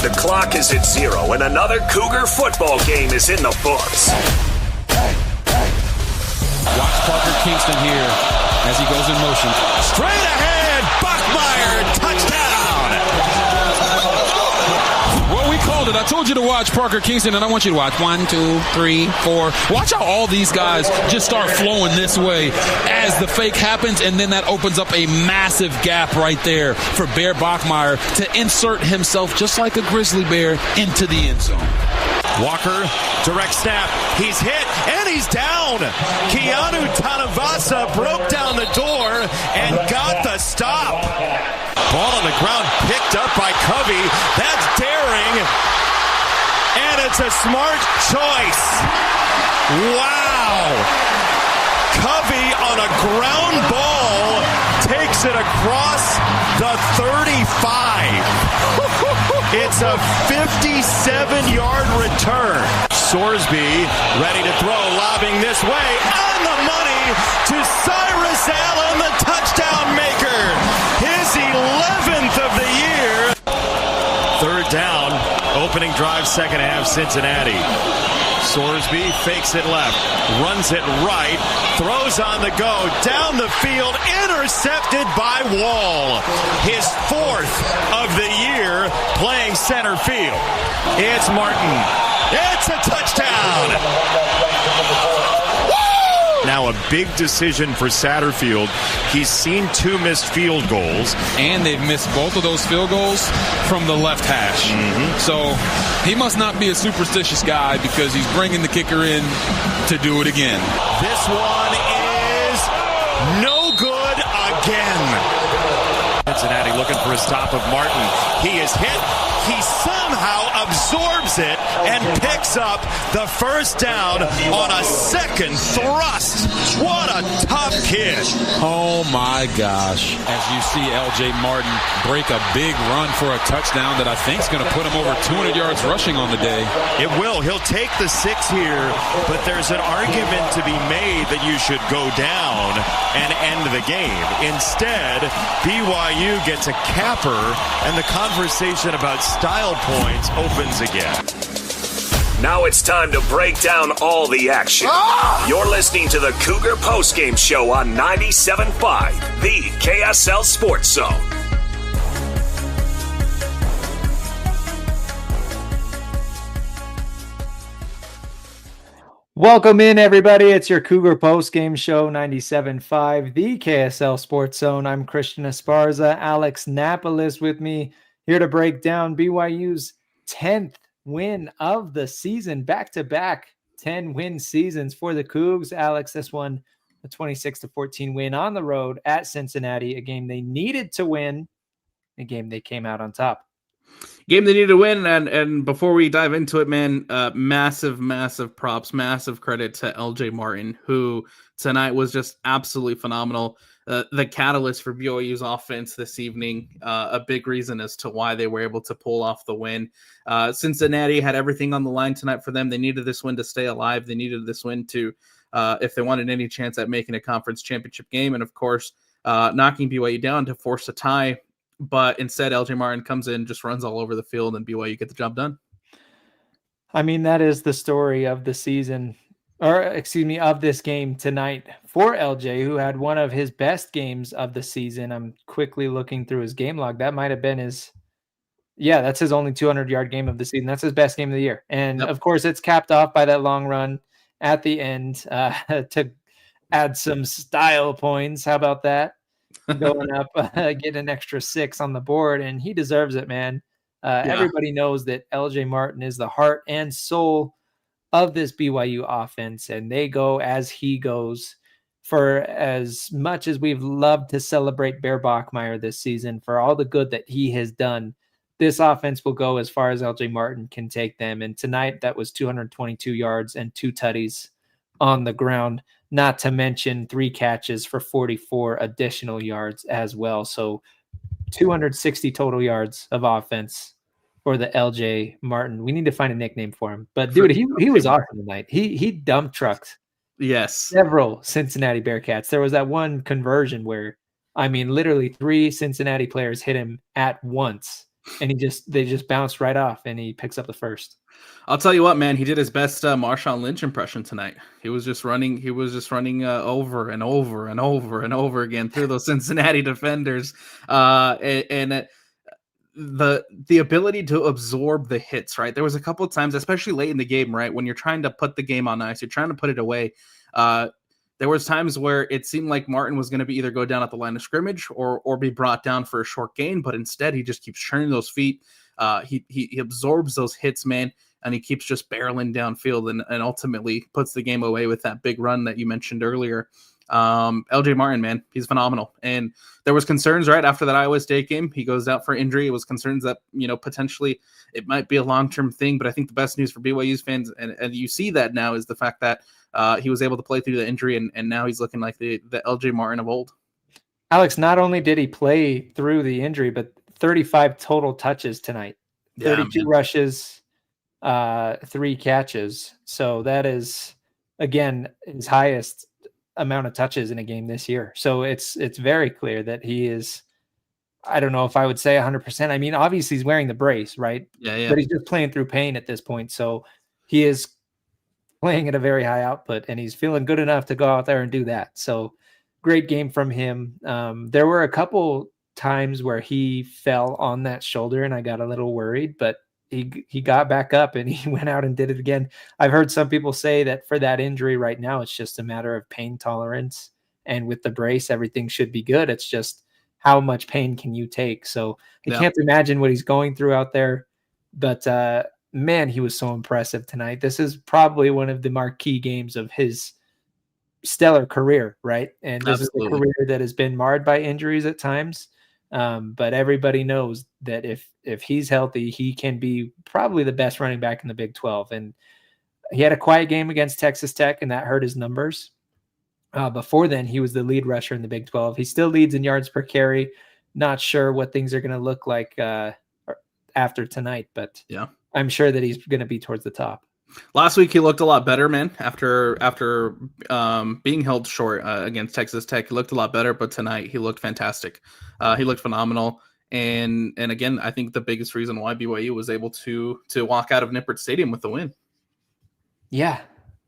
The clock is at 0, and another Cougar football game is in the books. Watch Parker Kingston here as he goes in motion. Straight ahead, Bachmeier, touchdown! Well, we called it. I told you to watch Parker Kingston, and I want you to watch 1, 2, 3, 4. Watch how all these guys just start flowing this way as the fake happens, and then that opens up a massive gap right there for Bear Bachmeier to insert himself, just like a grizzly bear, into the end zone. Walker, direct snap. He's hit, and he's down. Keanu Tanavasa broke down the door and got the stop. Ball on the ground, picked up by Covey. That's daring, and it's a smart choice. Wow. Covey on a ground ball takes it across the 35. It's a 57-yard return. Sorsby ready to throw, lobbing this way. On the money to Cyrus Allen, the touchdown maker. His 11th of the year. Third down, opening drive, second half, Cincinnati. Sorsby fakes it left, runs it right, throws on the go, down the field, intercepted by Wall. His 4th of the year playing center field. It's Martin. It's a touchdown. Now a big decision for Satterfield. He's seen 2 missed field goals. And they've missed both of those field goals from the left hash. So he must not be a superstitious guy because he's bringing the kicker in to do it again. This one is no good again. Cincinnati looking for a stop of Martin. He is hit. He somehow absorbs it and picks up the first down on a second thrust. What a tough kid. Oh my gosh. As you see LJ Martin break a big run for a touchdown that I think is going to put him over 200 yards rushing on the day. It will. He'll take the 6 here, but there's an argument to be made that you should go down and end the game. Instead, BYU gets a capper, and the conversation about style points opens again. Now it's time to break down all the action. You're listening to the Cougar Postgame Show on 97.5, the KSL Sports Zone. Welcome in, everybody. It's your Cougar Postgame Show, 97.5, the KSL Sports Zone. I'm Christian Esparza. Alex Napoles with me, here to break down BYU's 10th win of the season, back-to-back 10-win seasons for the Cougs. Alex, this one, a 26-14 win on the road at Cincinnati, a game they needed to win, a game they came out on top. Game they needed to win, and before we dive into it, man, massive props, massive credit to LJ Martin, who tonight was just absolutely phenomenal. The catalyst for BYU's offense this evening, a big reason as to why they were able to pull off the win. Cincinnati had everything on the line tonight for them. They needed this win to stay alive. They needed this win to, if they wanted any chance at making a conference championship game, and of course, knocking BYU down to force a tie. But instead, LJ Martin comes in, just runs all over the field, and BYU get the job done. I mean, that is the story of the season, or excuse me, of this game tonight for LJ, who had one of his best games of the season. I'm quickly looking through his game log. That might have been that's his only 200-yard game of the season. That's his best game of the year. And of course, it's capped off by that long run at the end to add some style points. How about that? Going up, get an extra 6 on the board, and he deserves it, man. Everybody knows that LJ Martin is the heart and soul of this BYU offense, and they go as he goes. For as much as we've loved to celebrate Bear Bachmeier this season, for all the good that he has done, this offense will go as far as LJ Martin can take them. And tonight, that was 222 yards and 2 tutties on the ground, not to mention 3 catches for 44 additional yards as well. So 260 total yards of offense for the LJ Martin. We need to find a nickname for him. But dude, he was awesome tonight. He dump trucked several Cincinnati Bearcats. There was that one conversion where, I mean, literally 3 Cincinnati players hit him at once. and they just bounced right off, and he picks up the first. I'll tell you what, man. He did his best Marshawn Lynch impression tonight. He was just running. He was just running over and over and over and over again through those Cincinnati defenders, and the ability to absorb the hits. Right, there was a couple of times, especially late in the game, right, when you're trying to put the game on ice, you're trying to put it away. There was times where it seemed like Martin was going to be either go down at the line of scrimmage or be brought down for a short gain, but instead he just keeps churning those feet. He absorbs those hits, man, and he keeps just barreling downfield and ultimately puts the game away with that big run that you mentioned earlier. LJ Martin, man, he's phenomenal. And there was concerns right after that Iowa State game. He goes out for injury. It was concerns that, potentially it might be a long-term thing, but I think the best news for BYU's fans, and you see that now, is the fact that he was able to play through the injury, and now he's looking like the LJ Martin of old. Alex, not only did he play through the injury, but 35 total touches tonight, 32 rushes, 3 catches. So that is, again, his highest amount of touches in a game this year. So it's very clear that he is, I don't know if I would say 100%. I mean, obviously he's wearing the brace, right? Yeah. But he's just playing through pain at this point. So he is playing at a very high output, and he's feeling good enough to go out there and do that. So great game from him. There were a couple times where he fell on that shoulder, and I got a little worried, but he got back up and he went out and did it again. I've heard some people say that for that injury right now, it's just a matter of pain tolerance. And with the brace, everything should be good. It's just how much pain can you take? So I can't imagine what he's going through out there. But man, he was so impressive tonight. This is probably one of the marquee games of his stellar career, right? And this is a career that has been marred by injuries at times. But everybody knows that if he's healthy, he can be probably the best running back in the Big 12. And he had a quiet game against Texas Tech, and that hurt his numbers. Before then, he was the lead rusher in the Big 12. He still leads in yards per carry. Not sure what things are going to look like after tonight, but I'm sure that he's going to be towards the top. Last week he looked a lot better, man. After being held short against Texas Tech, he looked a lot better. But tonight he looked fantastic. He looked phenomenal. And again, I think the biggest reason why BYU was able to walk out of Nippert Stadium with the win. Yeah,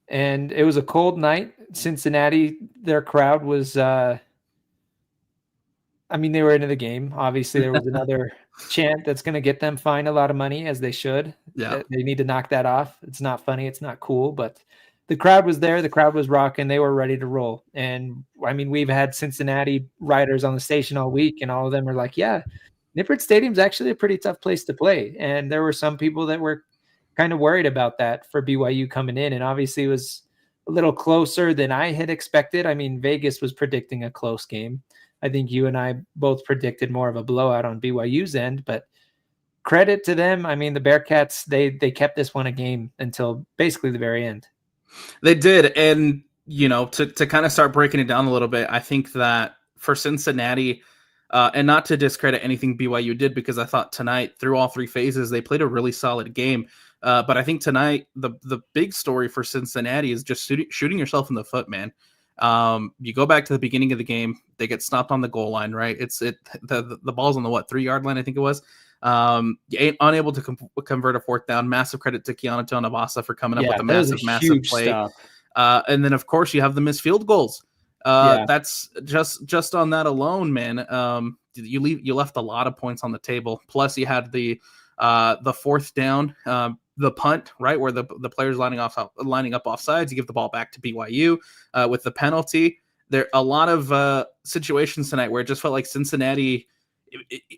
and it was a cold night. Cincinnati, their crowd was. They were into the game. Obviously, there was another chant that's going to get them fined a lot of money, as they should. Yeah, they need to knock that off. It's not funny. It's not cool. But the crowd was there. The crowd was rocking. They were ready to roll. And we've had Cincinnati riders on the station all week, and all of them are like, "Yeah, Nippert Stadium's actually a pretty tough place to play." And there were some people that were kind of worried about that for BYU coming in, and obviously it was a little closer than I had expected. Vegas was predicting a close game. I think you and I both predicted more of a blowout on BYU's end, but credit to them. The Bearcats, they kept this one a game until basically the very end. They did. And, to kind of start breaking it down a little bit, I think that for Cincinnati, and not to discredit anything BYU did, because I thought tonight, through all 3 phases, they played a really solid game. But I think tonight, the big story for Cincinnati is just shooting yourself in the foot, man. You go back to the beginning of the game, they get stopped on the goal line, right? The ball's on the 3-yard line, I think it was. Unable to convert a 4th down. Massive credit to Keanu Tonabasa for coming up with a massive play. And then of course you have the missed field goals. That's just on that alone, man. You left a lot of points on the table. Plus you had the 4th down, the punt, right, where the players lining up offsides. You give the ball back to BYU with the penalty. There are a lot of situations tonight where it just felt like Cincinnati,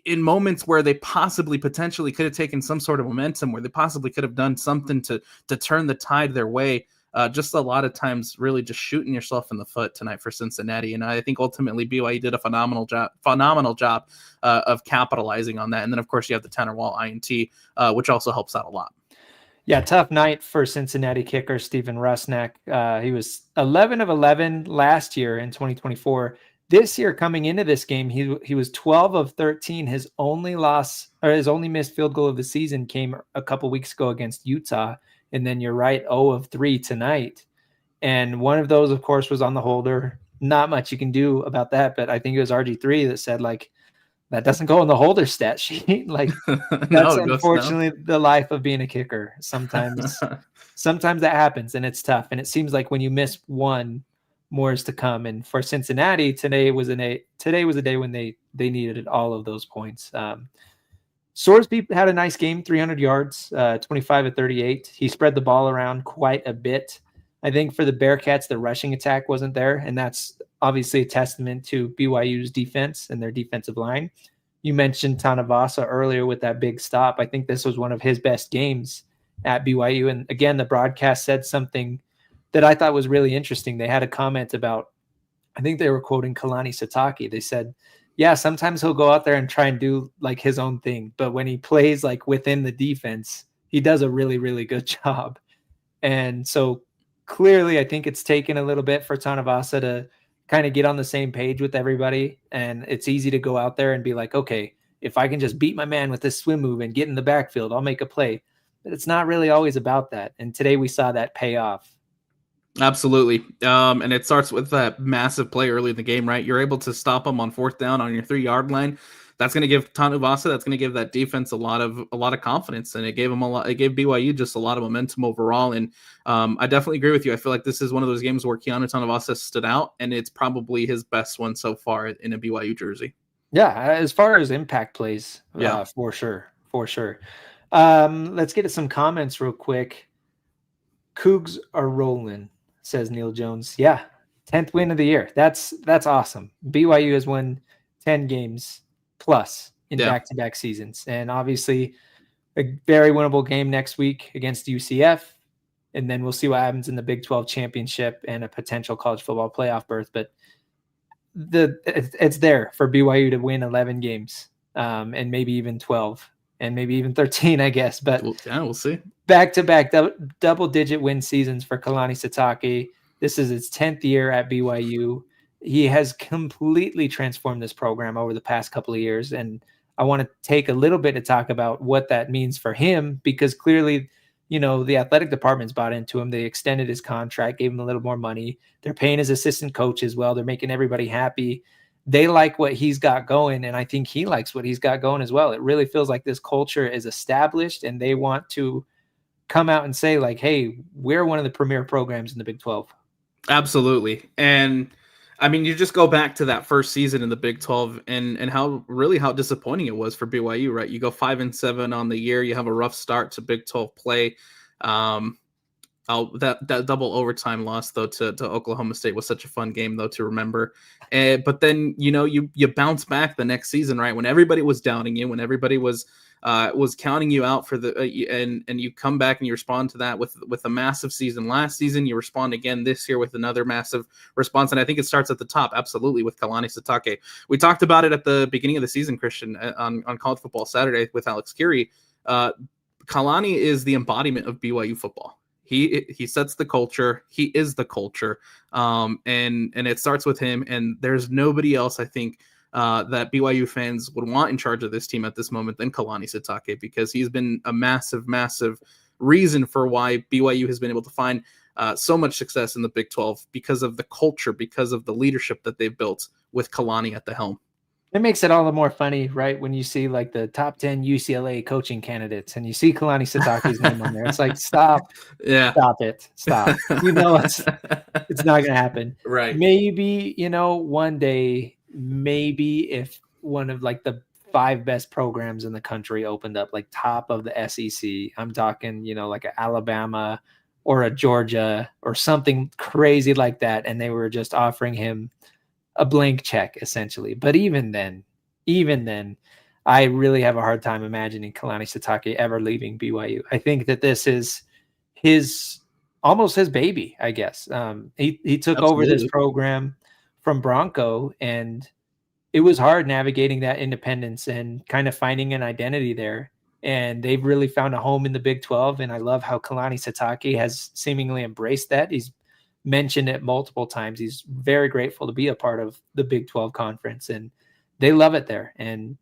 in moments where they potentially could have taken some sort of momentum, where they possibly could have done something to turn the tide their way. Just a lot of times really just shooting yourself in the foot tonight for Cincinnati. And I think ultimately BYU did a phenomenal job of capitalizing on that. And then of course you have the Tanner Wall INT, which also helps out a lot. Yeah, tough night for Cincinnati kicker Stephen Rusnak. He was 11 of 11 last year in 2024. This year, coming into this game, he was 12 of 13. His only missed field goal of the season came a couple weeks ago against Utah. And then you're right, 0 of 3 tonight. And one of those, of course, was on the holder. Not much you can do about that, but I think it was RG3 that said, that doesn't go on the holder stat sheet. Like that's unfortunately the life of being a kicker. Sometimes that happens and it's tough. And it seems like when you miss one, more is to come. And for Cincinnati, today was a day when they needed all of those points. Sorsby had a nice game, 300 yards, 25 of 38. He spread the ball around quite a bit. I think for the Bearcats, the rushing attack wasn't there, and that's obviously a testament to BYU's defense and their defensive line. You mentioned Tanavasa earlier with that big stop. I think this was one of his best games at BYU. And again, the broadcast said something that I thought was really interesting. They had a comment about, I think they were quoting Kalani Sitake. They said, yeah, sometimes he'll go out there and try and do like his own thing. But when he plays like within the defense, he does a really, really good job. And so clearly, I think it's taken a little bit for Tanavasa to kind of get on the same page with everybody. And it's easy to go out there and be like, okay, if I can just beat my man with this swim move and get in the backfield, I'll make a play. But it's not really always about that. And today we saw that pay off. Absolutely. And it starts with that massive play early in the game, right? You're able to stop them on 4th down on your 3-yard line. That's going to give Tanavasa, that's going to give that defense a lot of confidence, and it gave BYU just a lot of momentum overall. And I definitely agree with you. I feel like this is one of those games where Keanu Tanavasa stood out, and it's probably his best one so far in a BYU jersey. Yeah, as far as impact plays, for sure. Let's get to some comments real quick. Cougs are rolling, says Neil Jones. Yeah, 10th win of the year. That's awesome. BYU has won 10 games plus in back-to-back seasons. And obviously a very winnable game next week against UCF. And then we'll see what happens in the Big 12 championship and a potential college football playoff berth. But it's there for BYU to win 11 games and maybe even 12 and maybe even 13, I guess. But we'll see. Back-to-back double-digit win seasons for Kalani Sitake. This is his 10th year at BYU. He has completely transformed this program over the past couple of years. And I want to take a little bit to talk about what that means for him, because clearly, the athletic department's bought into him. They extended his contract, gave him a little more money. They're paying his assistant coach as well. They're making everybody happy. They like what he's got going, and I think he likes what he's got going as well. It really feels like this culture is established, and they want to come out and say like, hey, we're one of the premier programs in the Big 12. Absolutely. And I mean, you just go back to that first season in the Big 12 and how disappointing it was for BYU, right? You go 5-7 on the year. You have a rough start to Big 12 play. That double overtime loss though to Oklahoma State was such a fun game though to remember. But then you bounce back the next season, right? When everybody was doubting you, when everybody was counting you out for the and you come back and you respond to that with a massive season last season. You respond again this year with another massive response, and I think it starts at the top, absolutely, with Kalani Sitake. We talked about it at the beginning of the season, Christian, on College Football Saturday with Alex Curie. Kalani is the embodiment of BYU football. He sets the culture. He is the culture, and it starts with him. And there's nobody else, I think, that BYU fans would want in charge of this team at this moment than Kalani Sitake, because he's been a massive, massive reason for why BYU has been able to find so much success in the Big 12, because of the culture, because of the leadership that they've built with Kalani at the helm. It makes it all the more funny, right? When you see like the top 10 UCLA coaching candidates and you see Kalani Sitake's name on there, it's like, stop it. It's not going to happen. Right. Maybe, one day, maybe if one of like the 5 best programs in the country opened up like top of the SEC, I'm talking, like a Alabama or a Georgia or something crazy like that. And they were just offering him a blank check essentially. But even then, I really have a hard time imagining Kalani Sitake ever leaving BYU. I think that this is almost his baby, I guess. He took over this program from Bronco, and it was hard navigating that independence and kind of finding an identity there. And they've really found a home in the Big 12. And I love how Kalani Sitake has seemingly embraced that. He's mentioned it multiple times. He's very grateful to be a part of the Big 12 conference, and they love it there. And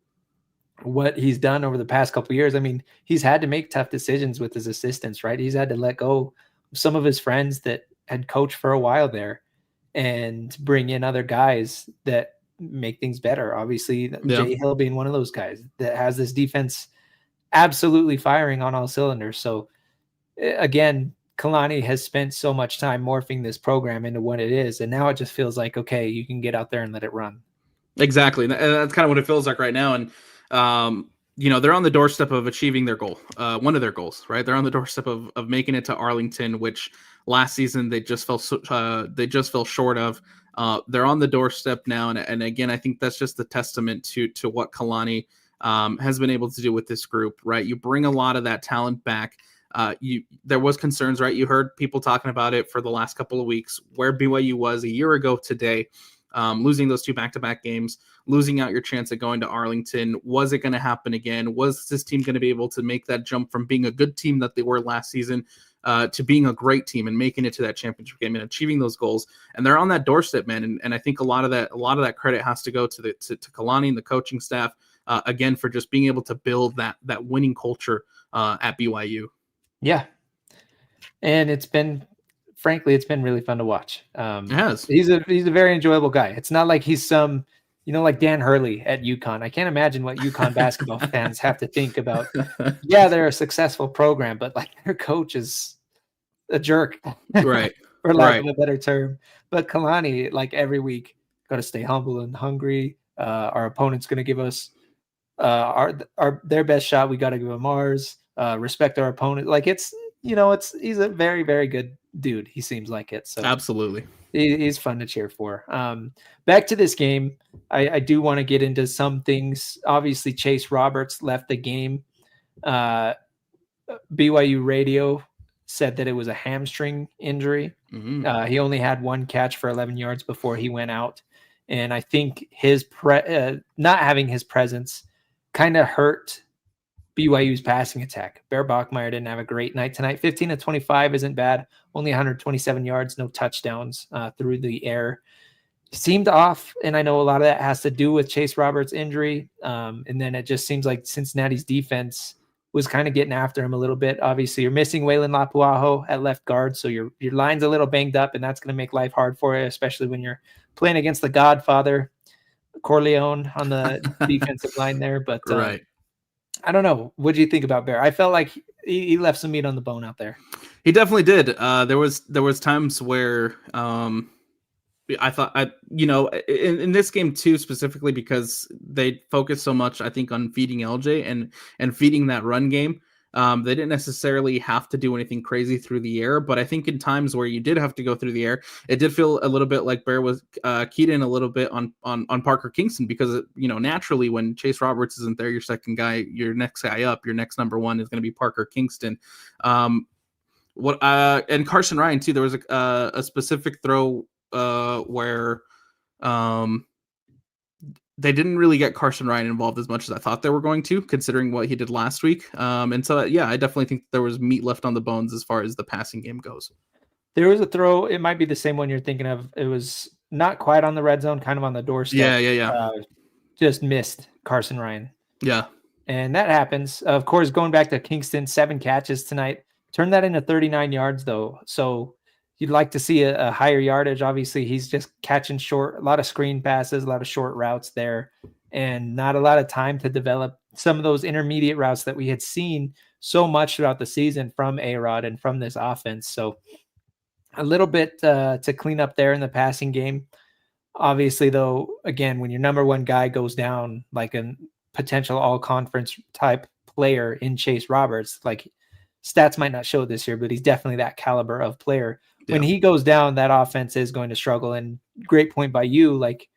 what he's done over the past couple of years, I mean, he's had to make tough decisions with his assistants, right? He's had to let go of some of his friends that had coached for a while there and bring in other guys that make things better. Obviously, Yeah. Jay Hill being one of those guys that has this defense absolutely firing on all cylinders. So again, Kalani has spent so much time morphing this program into what it is, and now it just feels like, okay, you can get out there and let it run. Exactly. And that's kind of what it feels like right now. And, they're on the doorstep of achieving their goal, one of their goals, right? They're on the doorstep of making it to Arlington, which last season they just fell short of. They're on the doorstep now. And again, I think that's just a testament to what Kalani has been able to do with this group, right? You bring a lot of that talent back. There was concerns, right? You heard people talking about it for the last couple of weeks, where BYU was a year ago today, losing those 2 back-to-back games, losing out your chance at going to Arlington. Was it going to happen again? Was this team going to be able to make that jump from being a good team that they were last season to being a great team and making it to that championship game and achieving those goals? And they're on that doorstep, man. And I think a lot of that credit has to go to Kalani and the coaching staff, again, for just being able to build that winning culture at BYU. Yeah. And it's been really fun to watch. It has. He's a very enjoyable guy. It's not like he's some, like Dan Hurley at UConn. I can't imagine what UConn basketball fans have to think about. Yeah, they're a successful program, but like their coach is a jerk. Right. For lack of a better term. But Kalani, like every week, got to stay humble and hungry. Our opponent's going to give us their best shot. We got to give them ours. Respect our opponent. Like he's a very, very good dude. He seems like it. So absolutely, he's fun to cheer for. Back to this game, I do want to get into some things. Obviously, Chase Roberts left the game. BYU radio said that it was a hamstring injury. Mm-hmm. He only had 1 catch for 11 yards before he went out, and I think his not having his presence kind of hurt BYU's passing attack. Bear Bachmeier didn't have a great night tonight. 15 of 25 isn't bad. Only 127 yards, no touchdowns through the air. Seemed off, and I know a lot of that has to do with Chase Roberts' injury. And then it just seems like Cincinnati's defense was kind of getting after him a little bit. Obviously, you're missing Waylon Lapuaho at left guard, so your line's a little banged up, and that's going to make life hard for you, especially when you're playing against the Godfather, Corleone, on the defensive line there. But right. I don't know. What do you think about Bear? I felt like he left some meat on the bone out there. He definitely did. There was times where I thought, in this game too, specifically because they focused so much, I think, on feeding LJ and feeding that run game. They didn't necessarily have to do anything crazy through the air, but I think in times where you did have to go through the air, it did feel a little bit like Bear was keyed in a little bit on Parker Kingston, because naturally when Chase Roberts isn't there, your second guy, your next guy up, your next number one is going to be Parker Kingston. And Carson Ryan too. There was a specific throw where they didn't really get Carson Ryan involved as much as I thought they were going to, considering what he did last week. And so, yeah, I definitely think there was meat left on the bones as far as the passing game goes. There was a throw. It might be the same one you're thinking of. It was not quite on the red zone, kind of on the doorstep. Yeah. Just missed Carson Ryan. Yeah. And that happens. Of course, going back to Kingston, 7 catches tonight. Turned that into 39 yards, though. So you'd like to see a higher yardage. Obviously, he's just catching short, a lot of screen passes, a lot of short routes there, and not a lot of time to develop some of those intermediate routes that we had seen so much throughout the season from A-Rod and from this offense. So a little bit to clean up there in the passing game. Obviously, though, again, when your number one guy goes down, like a potential all-conference type player in Chase Roberts, like stats might not show this year, but he's definitely that caliber of player. Yeah. When he goes down, that offense is going to struggle. And great point by you. Like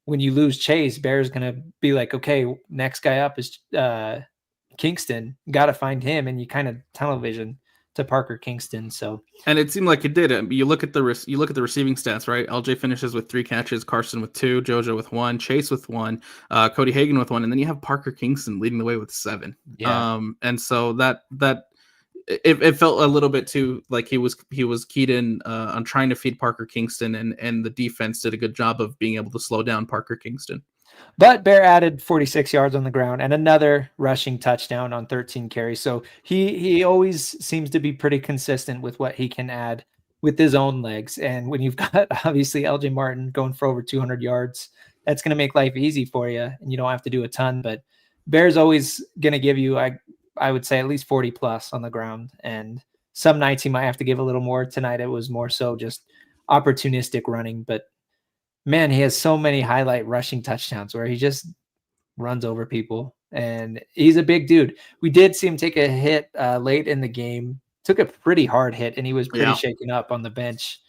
when you lose Chase, Bear's going to be like, okay, next guy up is Kingston. Got to find him. And you kind of tunnel vision to Parker Kingston. So, and it seemed like it did. You look at the receiving stats, right? LJ finishes with 3 catches, Carson with 2, JoJo with 1, Chase with 1, Cody Hagan with 1, and then you have Parker Kingston leading the way with 7. Yeah. And so that it felt a little bit too like he was keyed in on trying to feed Parker Kingston, and the defense did a good job of being able to slow down Parker Kingston. But Bear added 46 yards on the ground and another rushing touchdown on 13 carries. So he always seems to be pretty consistent with what he can add with his own legs. And when you've got obviously LJ Martin going for over 200 yards that's going to make life easy for you, and you don't have to do a ton. But Bear's always going to give you, I would say, at least 40 plus on the ground. And some nights he might have to give a little more. Tonight it was more so just opportunistic running. But man, he has so many highlight rushing touchdowns where he just runs over people. And he's a big dude. We did see him take a hit late in the game, took a pretty hard hit, and he was pretty shaken up on the bench.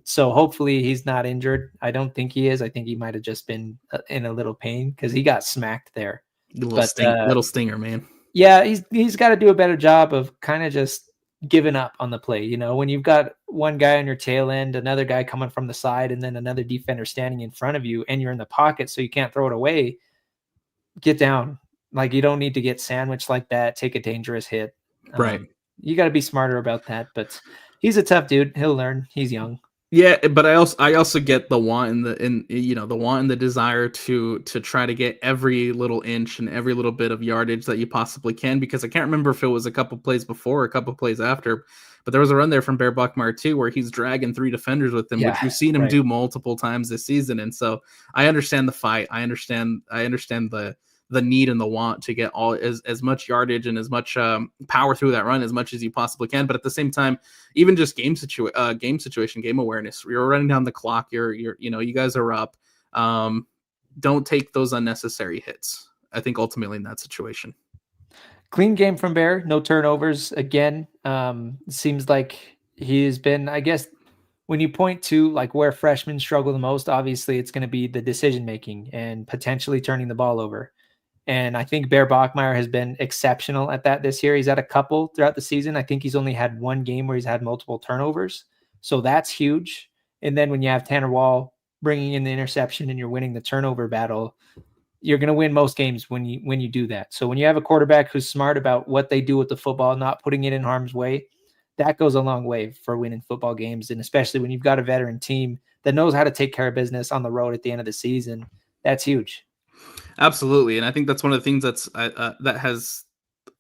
So hopefully he's not injured. I don't think he is. I think he might have just been in a little pain because he got smacked there. Little stinger, man. Yeah, he's got to do a better job of kind of just giving up on the play. When you've got one guy on your tail end, another guy coming from the side, and then another defender standing in front of you, and you're in the pocket so you can't throw it away, get down. Like, you don't need to get sandwiched like that, take a dangerous hit. Right. You got to be smarter about that, but he's a tough dude. He'll learn. He's young. Yeah, but I also get the want and the want and the desire to try to get every little inch and every little bit of yardage that you possibly can, because I can't remember if it was a couple plays before or a couple plays after, but there was a run there from Bear Bachmeier too where he's dragging 3 defenders with him, which we've seen him do multiple times this season. And so I understand the fight. I understand the need and the want to get all as much yardage and as much power through that run as much as you possibly can. But at the same time, even just game situation, game awareness, you're running down the clock. You guys are up. Don't take those unnecessary hits. I think ultimately in that situation. Clean game from Bear, no turnovers again. Seems like he's been, I guess, when you point to like where freshmen struggle the most, obviously it's going to be the decision making and potentially turning the ball over. And I think Bear Bachmeier has been exceptional at that this year. He's had a couple throughout the season. I think he's only had one game where he's had multiple turnovers. So that's huge. And then when you have Tanner Wall bringing in the interception and you're winning the turnover battle, you're going to win most games when you do that. So when you have a quarterback who's smart about what they do with the football, not putting it in harm's way, that goes a long way for winning football games. And especially when you've got a veteran team that knows how to take care of business on the road at the end of the season, that's huge. Absolutely. And I think that's one of the things that has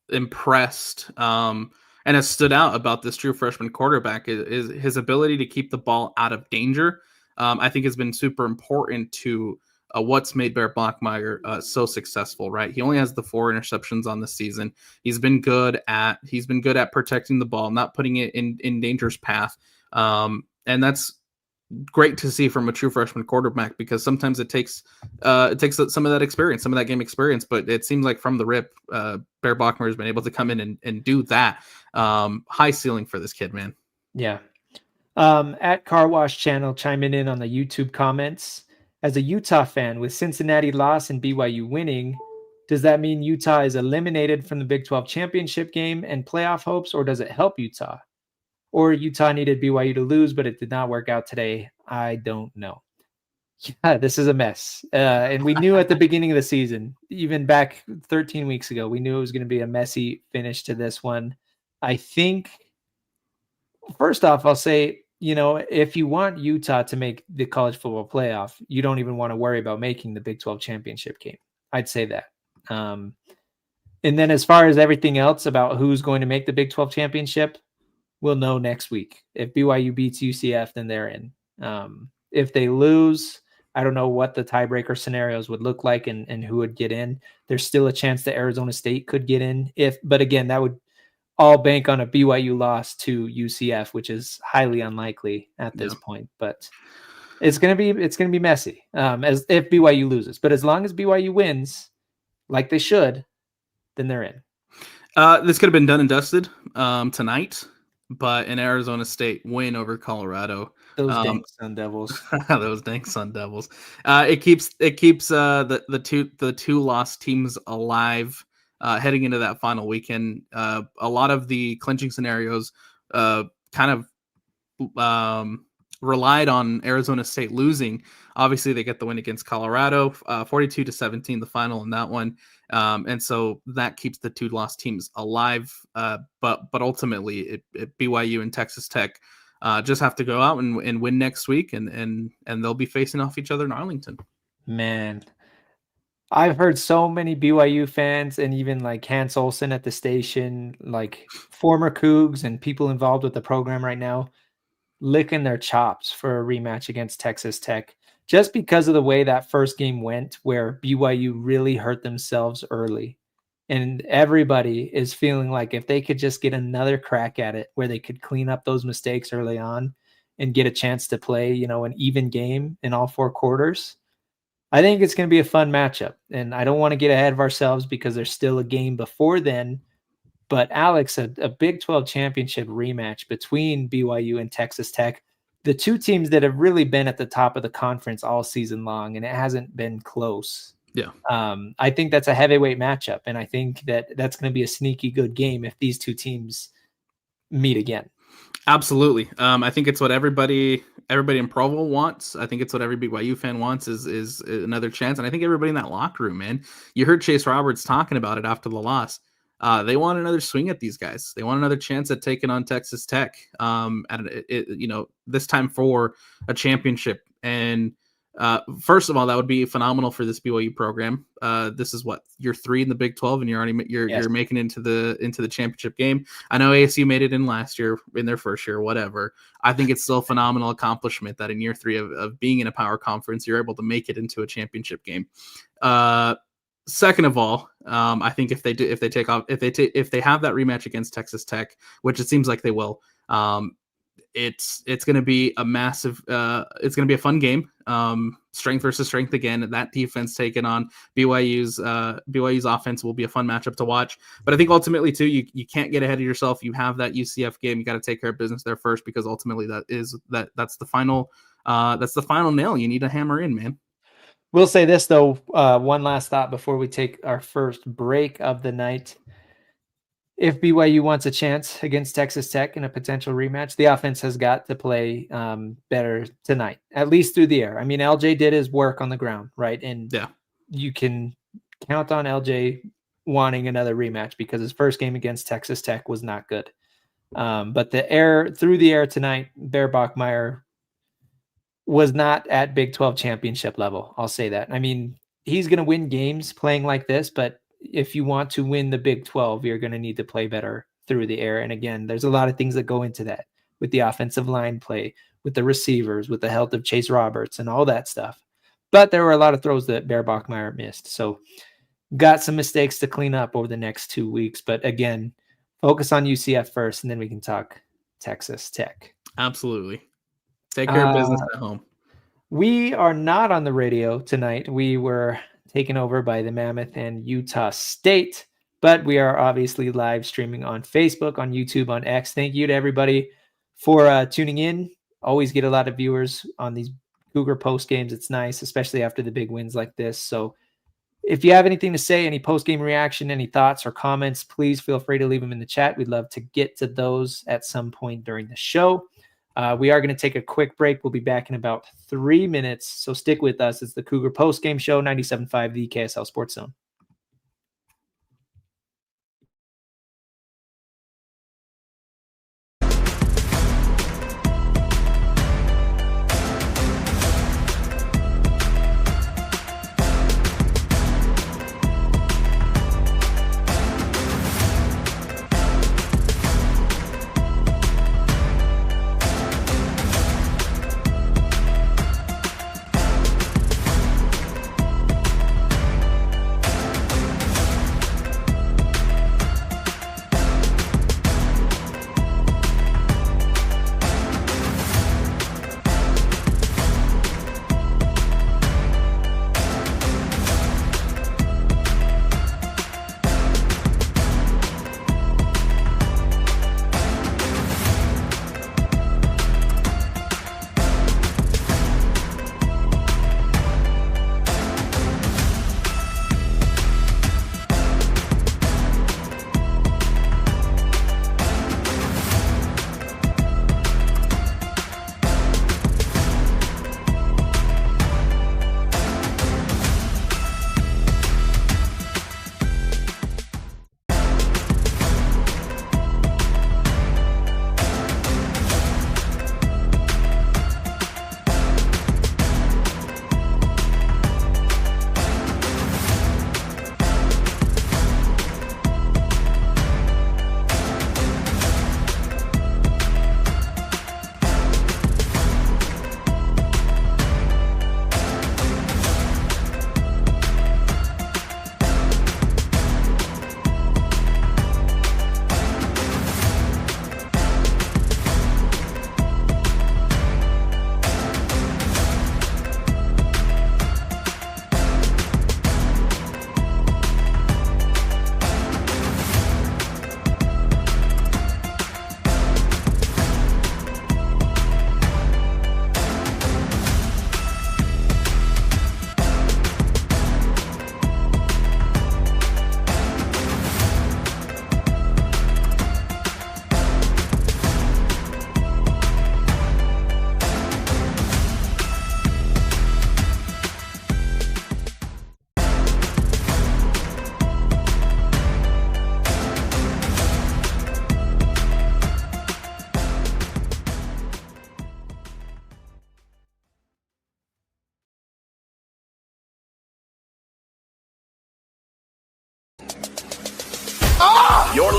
impressed and has stood out about this true freshman quarterback is his ability to keep the ball out of danger. I think has been super important to what's made Bear Bachmeier so successful, right? He only has the 4 interceptions on the season. He's been good at protecting the ball, not putting it in danger's path. And that's great to see from a true freshman quarterback, because sometimes it takes some of that experience, some of that game experience, but it seems like from the rip, Bear Bachmeier has been able to come in and do that. High ceiling for this kid, man. Yeah. At Car Wash Channel chiming in on the YouTube comments, as a Utah fan, with Cincinnati loss and BYU winning, does that mean Utah is eliminated from the Big 12 championship game and playoff hopes, or does it help Utah? Or Utah needed BYU to lose, but it did not work out today? I don't know. Yeah, this is a mess. And we knew at the beginning of the season, even back 13 weeks ago, we knew it was going to be a messy finish to this one. I think, first off, I'll say, if you want Utah to make the college football playoff, you don't even want to worry about making the Big 12 championship game. I'd say that. And then as far as everything else about who's going to make the Big 12 championship, we'll know next week. If BYU beats UCF, then they're in. If they lose, I don't know what the tiebreaker scenarios would look like and who would get in. There's still a chance that Arizona State could get in. But again, that would all bank on a BYU loss to UCF, which is highly unlikely at this point. But it's gonna be messy as if BYU loses. But as long as BYU wins, like they should, then they're in. This could have been done and dusted tonight. But an Arizona State win over Colorado, those dang Sun Devils, those dang Sun Devils, it keeps the two lost teams alive heading into that final weekend. A lot of the clinching scenarios kind of relied on Arizona State losing. Obviously, they get the win against Colorado, 42-17, the final in that one. And so that keeps the two lost teams alive. But ultimately, BYU and Texas Tech just have to go out and win next week, and they'll be facing off each other in Arlington. Man, I've heard so many BYU fans and even like Hans Olsen at the station, like former Cougs and people involved with the program right now, licking their chops for a rematch against Texas Tech. just because of the way that first game went, where BYU really hurt themselves early. And everybody is feeling like if they could just get another crack at it where they could clean up those mistakes early on and get a chance to play, an even game in all 4 quarters, I think it's going to be a fun matchup. And I don't want to get ahead of ourselves because there's still a game before then. But Alex, a Big 12 championship rematch between BYU and Texas Tech, the two teams that have really been at the top of the conference all season long, and it hasn't been close. Yeah. I think that's a heavyweight matchup, and I think that's going to be a sneaky good game if these two teams meet again. Absolutely. I think it's what everybody in Provo wants. I think it's what every BYU fan wants is another chance. And I think everybody in that locker room, man, you heard Chase Roberts talking about it after the loss. They want another swing at these guys. They want another chance at taking on Texas Tech. This time for a championship. And first of all, that would be phenomenal for this BYU program. This is what, year 3 in the Big 12, and you're making it into the championship game. I know ASU made it in last year, in their first year, whatever. I think it's still a phenomenal accomplishment that in year 3 of being in a power conference, you're able to make it into a championship game. Second of all, I think if they have that rematch against Texas Tech, which it seems like they will, it's going to be a massive. It's going to be a fun game. Strength versus strength again. That defense taking on BYU's offense will be a fun matchup to watch. But I think ultimately too, you can't get ahead of yourself. You have that UCF game. You got to take care of business there first, because ultimately that's the final nail you need to hammer in, man. We'll say this, though, one last thought before we take our first break of the night. If BYU wants a chance against Texas Tech in a potential rematch, the offense has got to play better tonight, at least through the air. I mean, LJ did his work on the ground, right? And you can count on LJ wanting another rematch because his first game against Texas Tech was not good. But through the air tonight, Bear Bachmeier was not at Big 12 championship level. I'll say that. I mean, he's going to win games playing like this, but if you want to win the Big 12, you're going to need to play better through the air. And again, there's a lot of things that go into that with the offensive line play, with the receivers, with the health of Chase Roberts and all that stuff. But there were a lot of throws that Bear Bachmeier missed. So got some mistakes to clean up over the next 2 weeks. But again, focus on UCF first, and then we can talk Texas Tech. Absolutely. Take care of business at home. We are not on the radio tonight. We were taken over by the Mammoth and Utah State, but we are obviously live streaming on Facebook, on YouTube, on X. Thank you to everybody for tuning in. Always get a lot of viewers on these Cougar post games. It's nice, especially after the big wins like this. So if you have anything to say, any post-game reaction, any thoughts or comments, please feel free to leave them in the chat. We'd love to get to those at some point during the show. We are going to take a quick break. We'll be back in about 3 minutes, so stick with us. It's the Cougar Post-Game Show, 97.5, the KSL Sports Zone.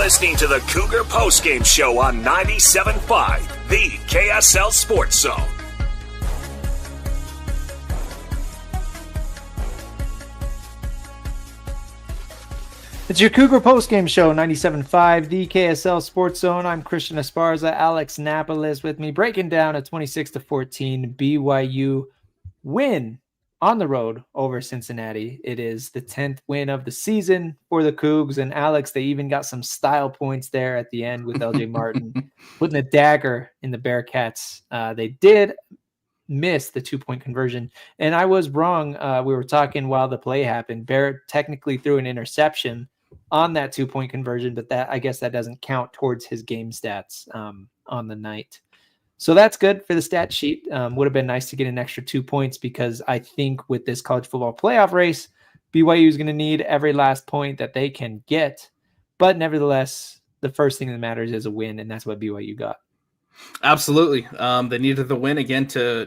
listening to the Cougar Postgame Show on 97.5, the KSL Sports Zone. It's your Cougar Postgame Show, 97.5, the KSL Sports Zone. I'm Christian Esparza, Alex Napoles with me, breaking down a 26-14 BYU win on the road over Cincinnati. It is the 10th win of the season for the Cougs, and Alex, they even got some style points there at the end with LJ Martin putting a dagger in the Bearcats. They did miss the 2-point conversion, and I was wrong. We were talking while the play happened. Barrett technically threw an interception on that 2-point conversion, but that, I guess that doesn't count towards his game stats on the night. So that's good for the stat sheet. Would have been nice to get an extra 2 points, because I think with this college football playoff race, BYU is going to need every last point that they can get. But nevertheless, the first thing that matters is a win, and that's what BYU got. Absolutely. They needed the win again to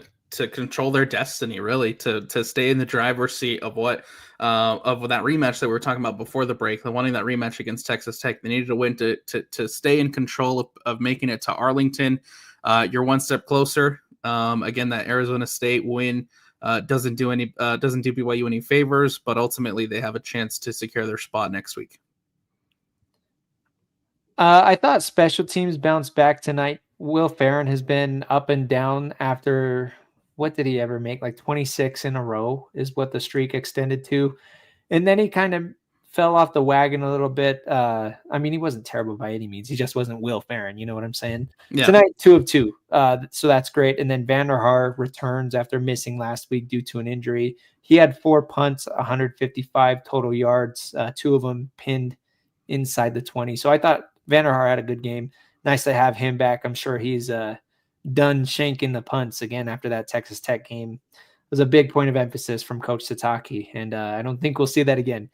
control their destiny, really, to stay in the driver's seat of what of that rematch that we were talking about before the break, the wanting that rematch against Texas Tech. They needed a win to stay in control of making it to Arlington. You're one step closer. Again, that Arizona State win doesn't do BYU any favors, but ultimately they have a chance to secure their spot next week. I thought special teams bounced back tonight. Will Farron has been up and down after, what did he ever make? Like 26 in a row is what the streak extended to. And then he kind of fell off the wagon a little bit. I mean, he wasn't terrible by any means. He just wasn't Will Farron. You know what I'm saying? Yeah. Tonight, 2 of 2. So that's great. And then Vanderhaar returns after missing last week due to an injury. He had 4 punts, 155 total yards, 2 of them pinned inside the 20. So I thought Vanderhaar had a good game. Nice to have him back. I'm sure he's done shanking the punts again after that Texas Tech game. It was a big point of emphasis from Coach Sataki, and I don't think we'll see that again.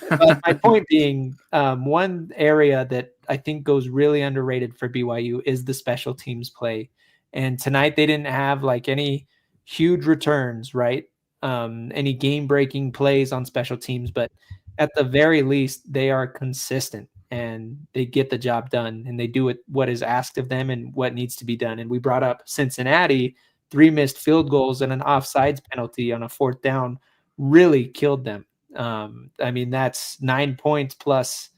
But my point being, one area that I think goes really underrated for BYU is the special teams play. And tonight they didn't have like any huge returns, right? Any game-breaking plays on special teams, but at the very least, they are consistent and they get the job done, and they do what is asked of them and what needs to be done. And we brought up Cincinnati, 3 missed field goals and an offsides penalty on a 4th down really killed them. I mean, that's 9 points plus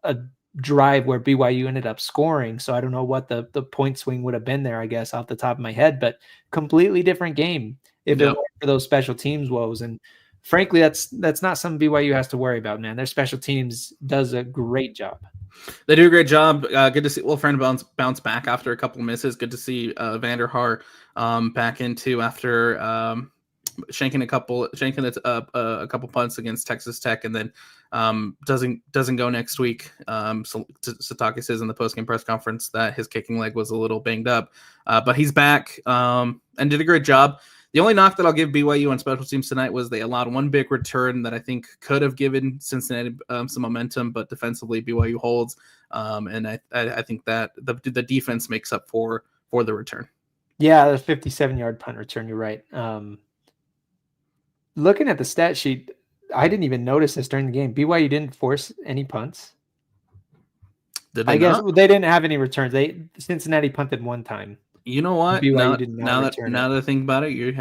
a drive where BYU ended up scoring. So I don't know what the point swing would have been there, I guess, off the top of my head, but completely different game if it weren't for those special teams woes. And frankly, that's not something BYU has to worry about, man. Their special teams does a great job. They do a great job. Good to see Will Farron bounce back after a couple of misses. Good to see Vanderhaar back into after shanking a couple punts against Texas Tech, and then doesn't go next week. So Sataki says in the postgame press conference that his kicking leg was a little banged up, but he's back and did a great job. The only knock that I'll give BYU on special teams tonight was they allowed 1 big return that I think could have given Cincinnati some momentum, but defensively BYU holds, and I think that the defense makes up for the return. Yeah, the 57-yard punt return, you're right. Looking at the stat sheet, I didn't even notice this during the game. BYU didn't force any punts. I guess they didn't have any returns. Cincinnati punted 1 time. You know what? Now that I think about it,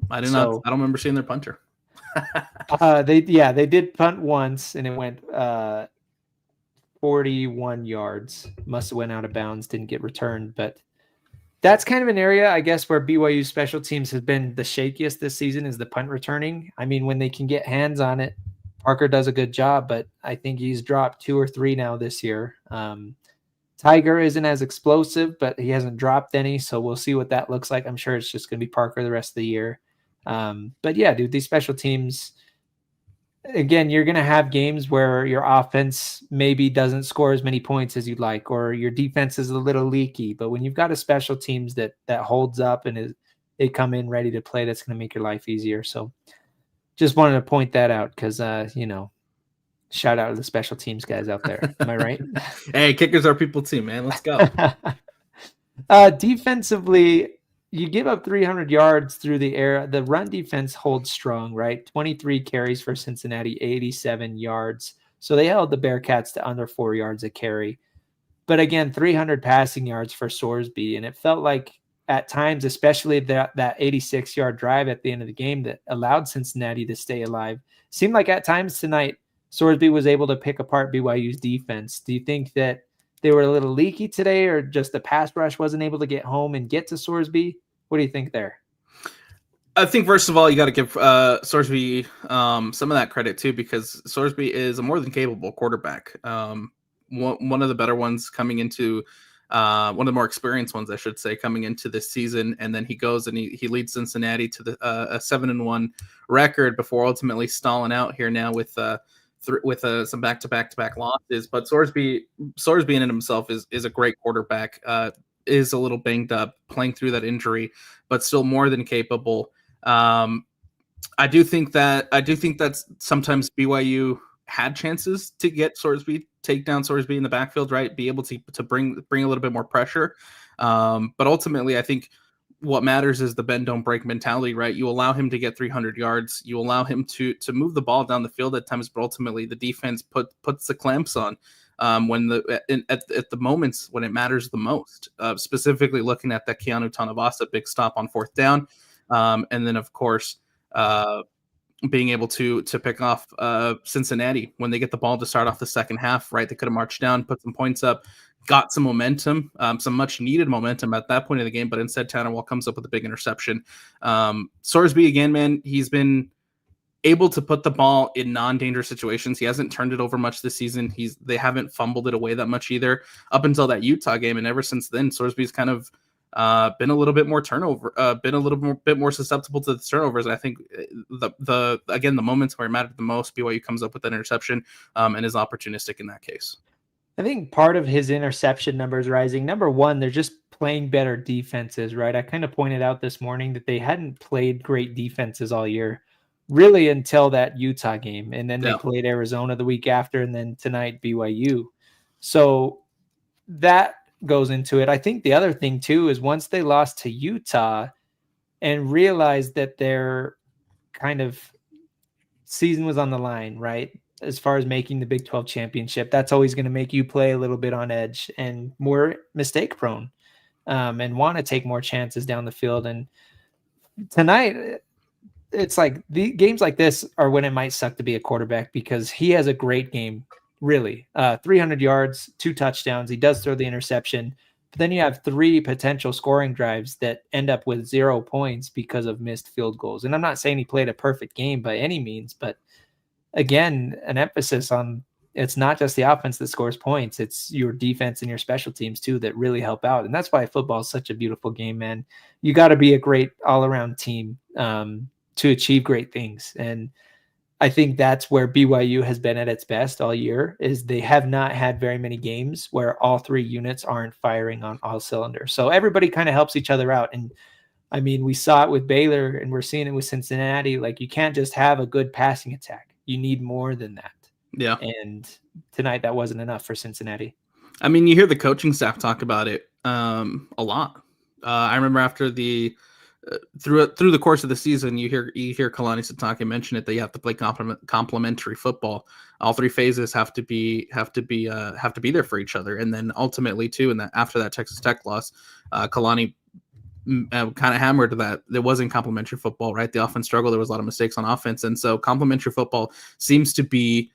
I don't remember seeing their punter. They did punt once, and it went 41 yards. Must have went out of bounds, didn't get returned. But that's kind of an area, I guess, where BYU special teams has been the shakiest this season is the punt returning. I mean, when they can get hands on it, Parker does a good job, but I think he's dropped 2 or 3 now this year. Tiger isn't as explosive, but he hasn't dropped any, so we'll see what that looks like. I'm sure it's just going to be Parker the rest of the year. But yeah, dude, these special teams, again, you're going to have games where your offense maybe doesn't score as many points as you'd like, or your defense is a little leaky. But when you've got a special teams that holds up and they come in ready to play, that's going to make your life easier. So just wanted to point that out because, shout out to the special teams guys out there. Am I right? Hey, kickers are people too, man. Let's go. Defensively, you give up 300 yards through the air. The run defense holds strong, right? 23 carries for Cincinnati, 87 yards. So they held the Bearcats to under 4 yards a carry. But again, 300 passing yards for Sorsby. And it felt like at times, especially that 86-yard drive at the end of the game that allowed Cincinnati to stay alive, seemed like at times tonight, Sorsby was able to pick apart BYU's defense. Do you think that they were a little leaky today, or just the pass rush wasn't able to get home and get to Sorsby? What do you think there? I think, first of all, you got to give Sorsby some of that credit, too, because Sorsby is a more than capable quarterback. One of the better ones coming into one of the more experienced ones, I should say, coming into this season. And then he goes and he leads Cincinnati to a 7-1 record before ultimately stalling out here now with some back-to-back losses. But Sorsby in and himself is a great quarterback, is a little banged up playing through that injury, but still more than capable. I do think that sometimes BYU had chances to get Sorsby, take down Sorsby in the backfield, right? Be able to bring a little bit more pressure. But ultimately, I think what matters is the bend don't break mentality, right? You allow him to get 300 yards, you allow him to move the ball down the field at times, but ultimately the defense puts the clamps on when at the moments when it matters the most. Specifically looking at that Keanu Tanavasa big stop on 4th down, and then of course being able to pick off Cincinnati when they get the ball to start off the second half, right? They could have marched down, put some points up, got some momentum, some much needed momentum at that point of the game, but instead Tannerwall comes up with a big interception. Sorsby, again, man, he's been able to put the ball in non-dangerous situations. He hasn't turned it over much this season. They haven't fumbled it away that much either up until that Utah game, and ever since then, Sorsby's kind of been a little bit more bit more susceptible to the turnovers. And I think the moments where it mattered the most, BYU comes up with that interception and is opportunistic in that case. I think part of his interception numbers rising, number one, they're just playing better defenses, right? I kind of pointed out this morning that they hadn't played great defenses all year, really until that Utah game. And then they played Arizona the week after, and then tonight BYU. So that goes into it. I think the other thing too is once they lost to Utah and realized that their kind of season was on the line, right? As far as making the Big 12 championship, that's always going to make you play a little bit on edge and more mistake prone, and want to take more chances down the field. And tonight, it's like the games like this are when it might suck to be a quarterback, because he has a great game. Really, 300 yards, 2 touchdowns. He does throw the interception, but then you have 3 potential scoring drives that end up with 0 points because of missed field goals. And I'm not saying he played a perfect game by any means, but again, an emphasis on it's not just the offense that scores points. It's your defense and your special teams too that really help out. And that's why football is such a beautiful game, man. You got to be a great all-around team to achieve great things. And I think that's where BYU has been at its best all year, is they have not had very many games where all 3 units aren't firing on all cylinders. So everybody kind of helps each other out. And I mean, we saw it with Baylor and we're seeing it with Cincinnati. Like, you can't just have a good passing attack. You need more than that. Yeah. And tonight that wasn't enough for Cincinnati. I mean, you hear the coaching staff talk about it a lot. I remember after through the course of the season, you hear Kalani Sitake mention it, that you have to play complementary football. All 3 phases have to be there for each other. And then ultimately too, and that after that Texas Tech loss, Kalani kind of hammered that there wasn't complementary football, right? The offense struggled. There was a lot of mistakes on offense. And so complementary football seems to be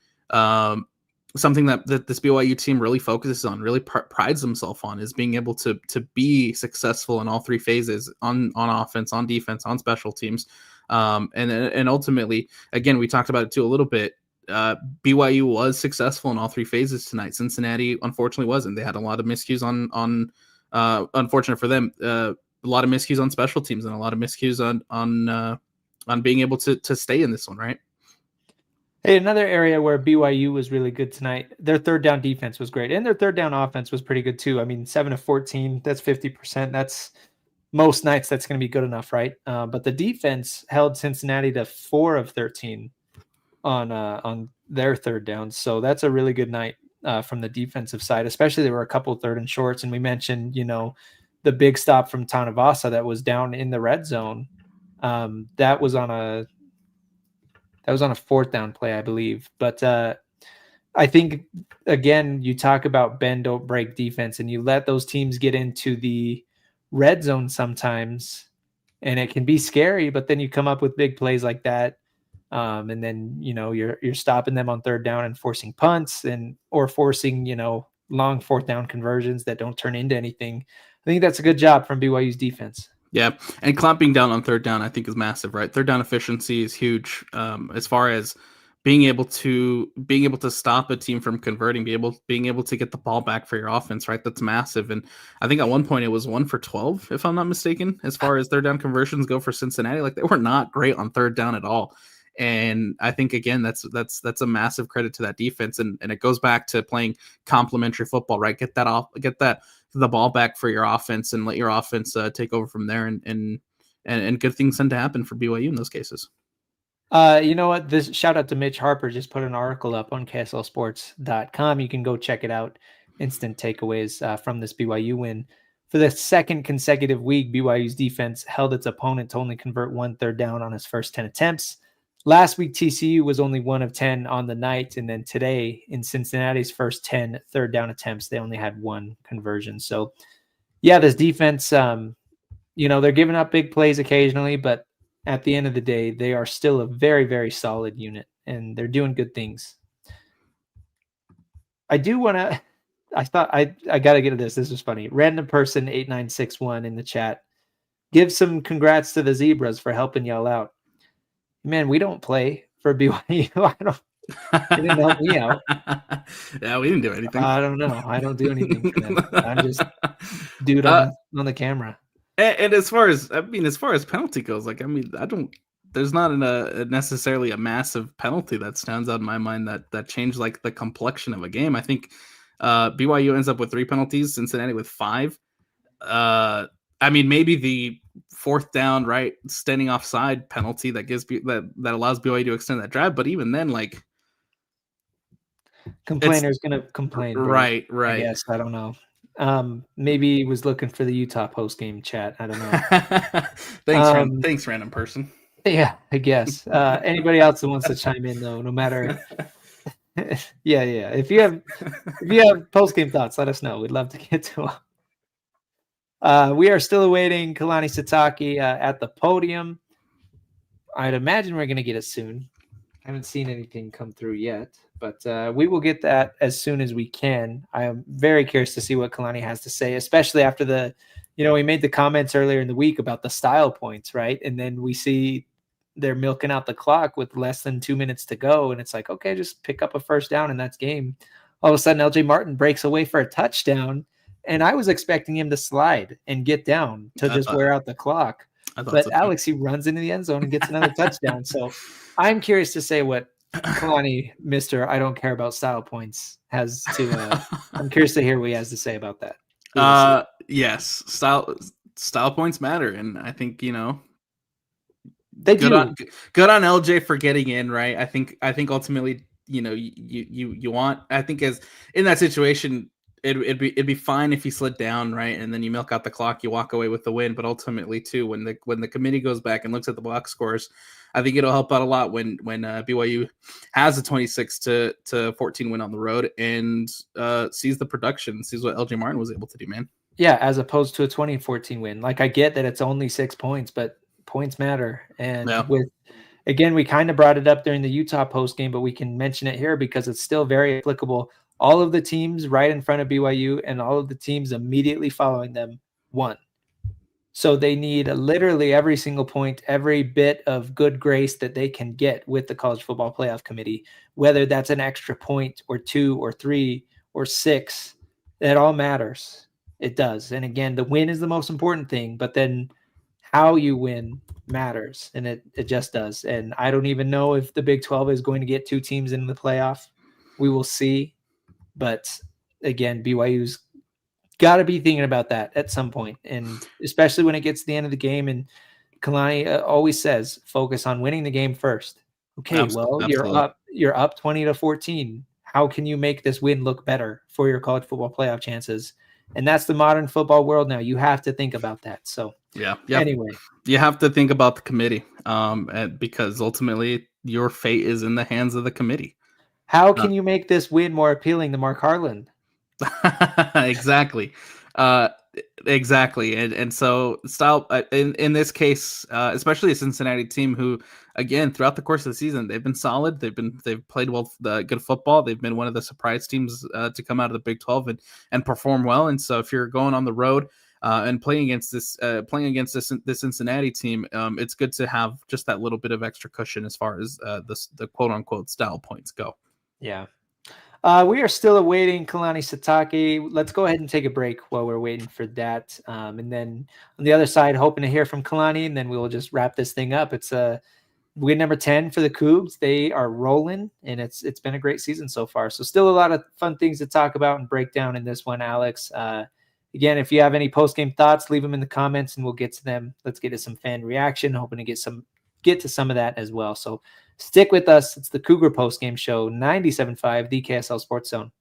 something that this BYU team really focuses on, really prides themselves on, is being able to be successful in all 3 phases, on offense, on defense, on special teams. And ultimately, again, we talked about it too a little bit. BYU was successful in all 3 phases tonight. Cincinnati, unfortunately, wasn't. They had a lot of miscues on unfortunate for them, a lot of miscues on special teams and a lot of miscues on being able to stay in this one, right? Hey, another area where BYU was really good tonight, their 3rd down defense was great. And their 3rd down offense was pretty good too. I mean, 7 of 14, that's 50%. That's most nights that's going to be good enough, right? But the defense held Cincinnati to 4 of 13 on their 3rd downs. So that's a really good night from the defensive side, especially there were a couple 3rd and shorts. And we mentioned, the big stop from Tanavasa that was down in the red zone. That was on a 4th down play, I believe. But I think, again, you talk about bend, don't break defense, and you let those teams get into the red zone sometimes, and it can be scary, but then you come up with big plays like that. And then, you're stopping them on third down and forcing punts or forcing, long fourth down conversions that don't turn into anything. I think that's a good job from BYU's defense. Yeah, and clamping down on third down, I think, is massive, right? Third down efficiency is huge, as far as being able to stop a team from converting, being able to get the ball back for your offense, right? That's massive. And I think at one point it was 1 for 12, if I'm not mistaken, as far as third down conversions go for Cincinnati. Like, they were not great on third down at all. And I think, again, that's a massive credit to that defense, and it goes back to playing complementary football, right? Get the ball back for your offense and let your offense take over from there, and good things tend to happen for BYU in those cases. You know what? This shout out to Mitch Harper just put an article up on KSLSports.com. You can go check it out. Instant takeaways from this BYU win. For the second consecutive week, BYU's defense held its opponent to only convert 1 third down on his first 10 attempts. Last week, TCU was only 1 of 10 on the night. And then today, in Cincinnati's first 10 third down attempts, they only had 1 conversion. So, yeah, this defense, they're giving up big plays occasionally, but at the end of the day, they are still a very, very solid unit, and they're doing good things. I thought I got to get to this. This was funny. Random person 8961 in the chat. Give some congrats to the Zebras for helping y'all out. Man, we don't play for BYU. They didn't help me out. Yeah, we didn't do anything. I don't know. I don't do anything for them. I'm just dude on the camera. And as far as penalty goes, there's not necessarily a massive penalty that stands out in my mind that changed like the complexion of a game. I think BYU ends up with 3 penalties, Cincinnati with 5. Maybe the fourth down, right, standing offside penalty that allows BYU to extend that drive, but even then, like, complainer's gonna complain, right? I guess, I don't know. Maybe he was looking for the Utah postgame chat. I don't know. Thanks, random person. Yeah, I guess. Anybody else that wants to chime in, though, no matter. Yeah. If you have postgame thoughts, let us know. We'd love to get to them. We are still awaiting Kalani Sitake at the podium. I'd imagine we're going to get it soon. I haven't seen anything come through yet, but we will get that as soon as we can. I am very curious to see what Kalani has to say, especially after we made the comments earlier in the week about the style points, right? And then we see they're milking out the clock with less than 2 minutes to go. And it's like, okay, just pick up a first down and that's game. All of a sudden, LJ Martin breaks away for a touchdown. And I was expecting him to slide and get down to just wear out the clock. But Alex, he runs into the end zone and gets another touchdown. So I'm curious to say what Kalani, Mr. I don't care about style points, has to. I'm curious to hear what he has to say about that. Yes, style points matter, and I think they good do. Good on LJ for getting in, right? I think ultimately, you want. I think as in that situation, it'd be fine if he slid down, right, and then you milk out the clock, you walk away with the win. But ultimately, too, when the committee goes back and looks at the box scores, I think it'll help out a lot when BYU has a 26-14 win on the road and sees the production, sees what LJ Martin was able to do, man. Yeah, as opposed to a 2014 win. Like, I get that it's only 6 points, but points matter. And again, we kind of brought it up during the Utah post game, but we can mention it here because it's still very applicable. All of the teams right in front of BYU and all of the teams immediately following them won. So they need literally every single point, every bit of good grace that they can get with the College Football Playoff Committee, whether that's an extra point or 2 or 3 or 6, that all matters. It does. And again, the win is the most important thing, but then how you win matters, and it just does. And I don't even know if the Big 12 is going to get 2 teams in the playoff. We will see. But again, BYU's got to be thinking about that at some point, and especially when it gets to the end of the game. And Kalani always says, focus on winning the game first. Okay, absolutely. You're up 20-14. How can you make this win look better for your college football playoff chances? And that's the modern football world now. You have to think about that. So anyway, you have to think about the committee, because ultimately your fate is in the hands of the committee. How can you make this win more appealing to Mark Harlan? Exactly. Exactly. And so style in this case, especially a Cincinnati team who, again, throughout the course of the season, they've been solid. They've played well, good football. They've been one of the surprise teams to come out of the Big 12 and perform well. And so if you're going on the road and playing against this Cincinnati team, it's good to have just that little bit of extra cushion as far as the quote unquote style points go. Yeah. We are still awaiting Kalani Sitake. Let's go ahead and take a break while we're waiting for that. And then on the other side, hoping to hear from Kalani, and then we will just wrap this thing up. It's win number 10 for the Cougs. They are rolling, and it's been a great season so far. So still a lot of fun things to talk about and break down in this one, Alex. Again, if you have any post-game thoughts, leave them in the comments, and we'll get to them. Let's get to some fan reaction, hoping to get to some of that as well. So stick with us. It's the Cougar Postgame Show, 97.5, the KSL Sports Zone.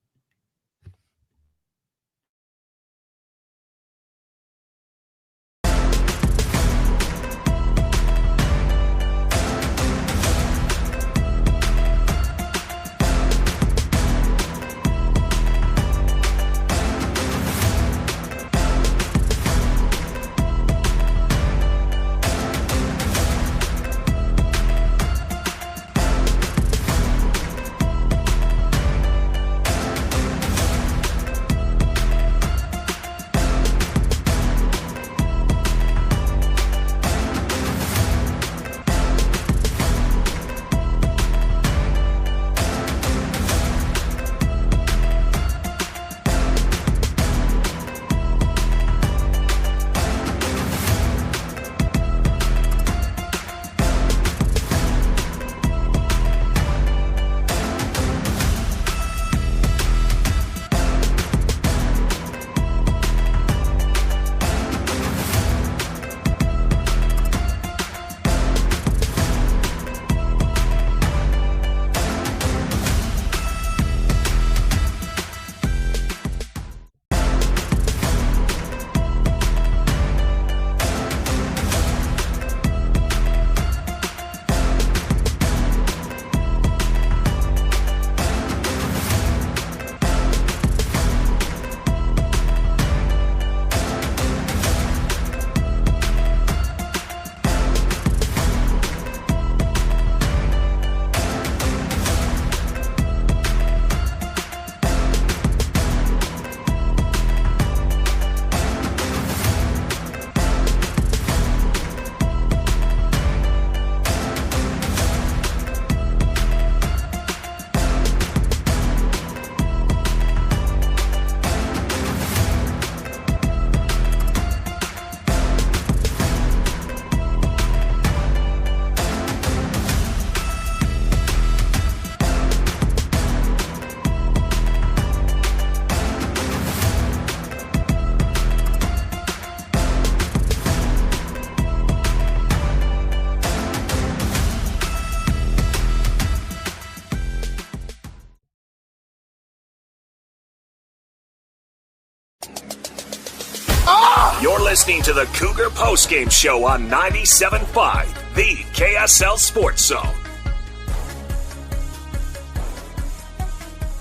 You're listening to the Cougar Postgame Show on 97.5, the KSL Sports Zone.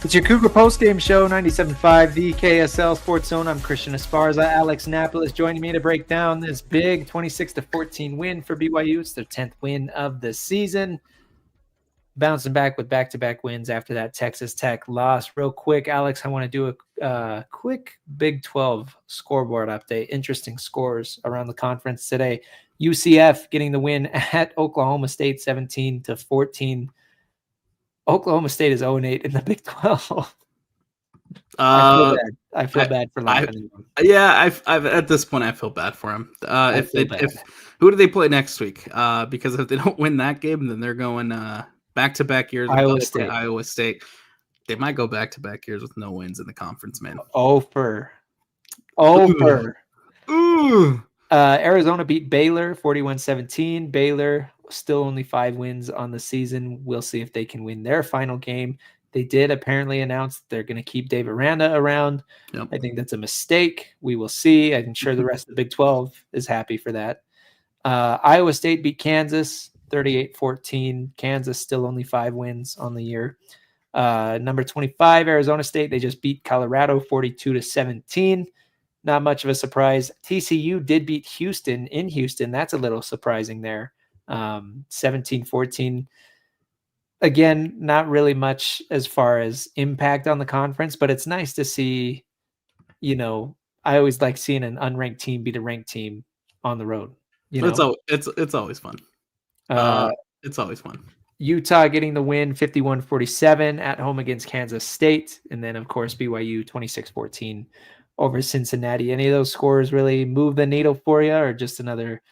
It's your Cougar Postgame Show, 97.5, the KSL Sports Zone. I'm Christian Esparza. Alex Napoles joining me to break down this big 26-14 win for BYU. It's their 10th win of the season. Bouncing back with back-to-back wins after that Texas Tech loss. Real quick, Alex, I want to do a quick Big 12 scoreboard update. Interesting scores around the conference today. UCF getting the win at Oklahoma State, 17-14. Oklahoma State is 0-8 in the Big 12. I feel bad for laughing. Yeah, I've at this point I feel bad for them. Who do they play next week? Because if they don't win that game, then they're going back-to-back years with Iowa State. They might go back-to-back years with no wins in the conference, man. Over. Ooh. Arizona beat Baylor 41-17. Baylor still only 5 wins on the season. We'll see if they can win their final game. They did apparently announce that they're going to keep Dave Aranda around. Yep. I think that's a mistake. We will see. I'm sure the rest of the Big 12 is happy for that. Iowa State beat Kansas 38-14. Kansas still only 5 wins on the year. Number 25, Arizona State, they just beat Colorado 42-17. Not much of a surprise. TCU did beat Houston in Houston. That's a little surprising there. 17-14. Again, not really much as far as impact on the conference, but it's nice to see, I always like seeing an unranked team beat a ranked team on the road. It's always fun. It's always fun. Utah getting the win 51-47 at home against Kansas State. And then, of course, BYU 26-14 over Cincinnati. Any of those scores really move the needle for you, or just another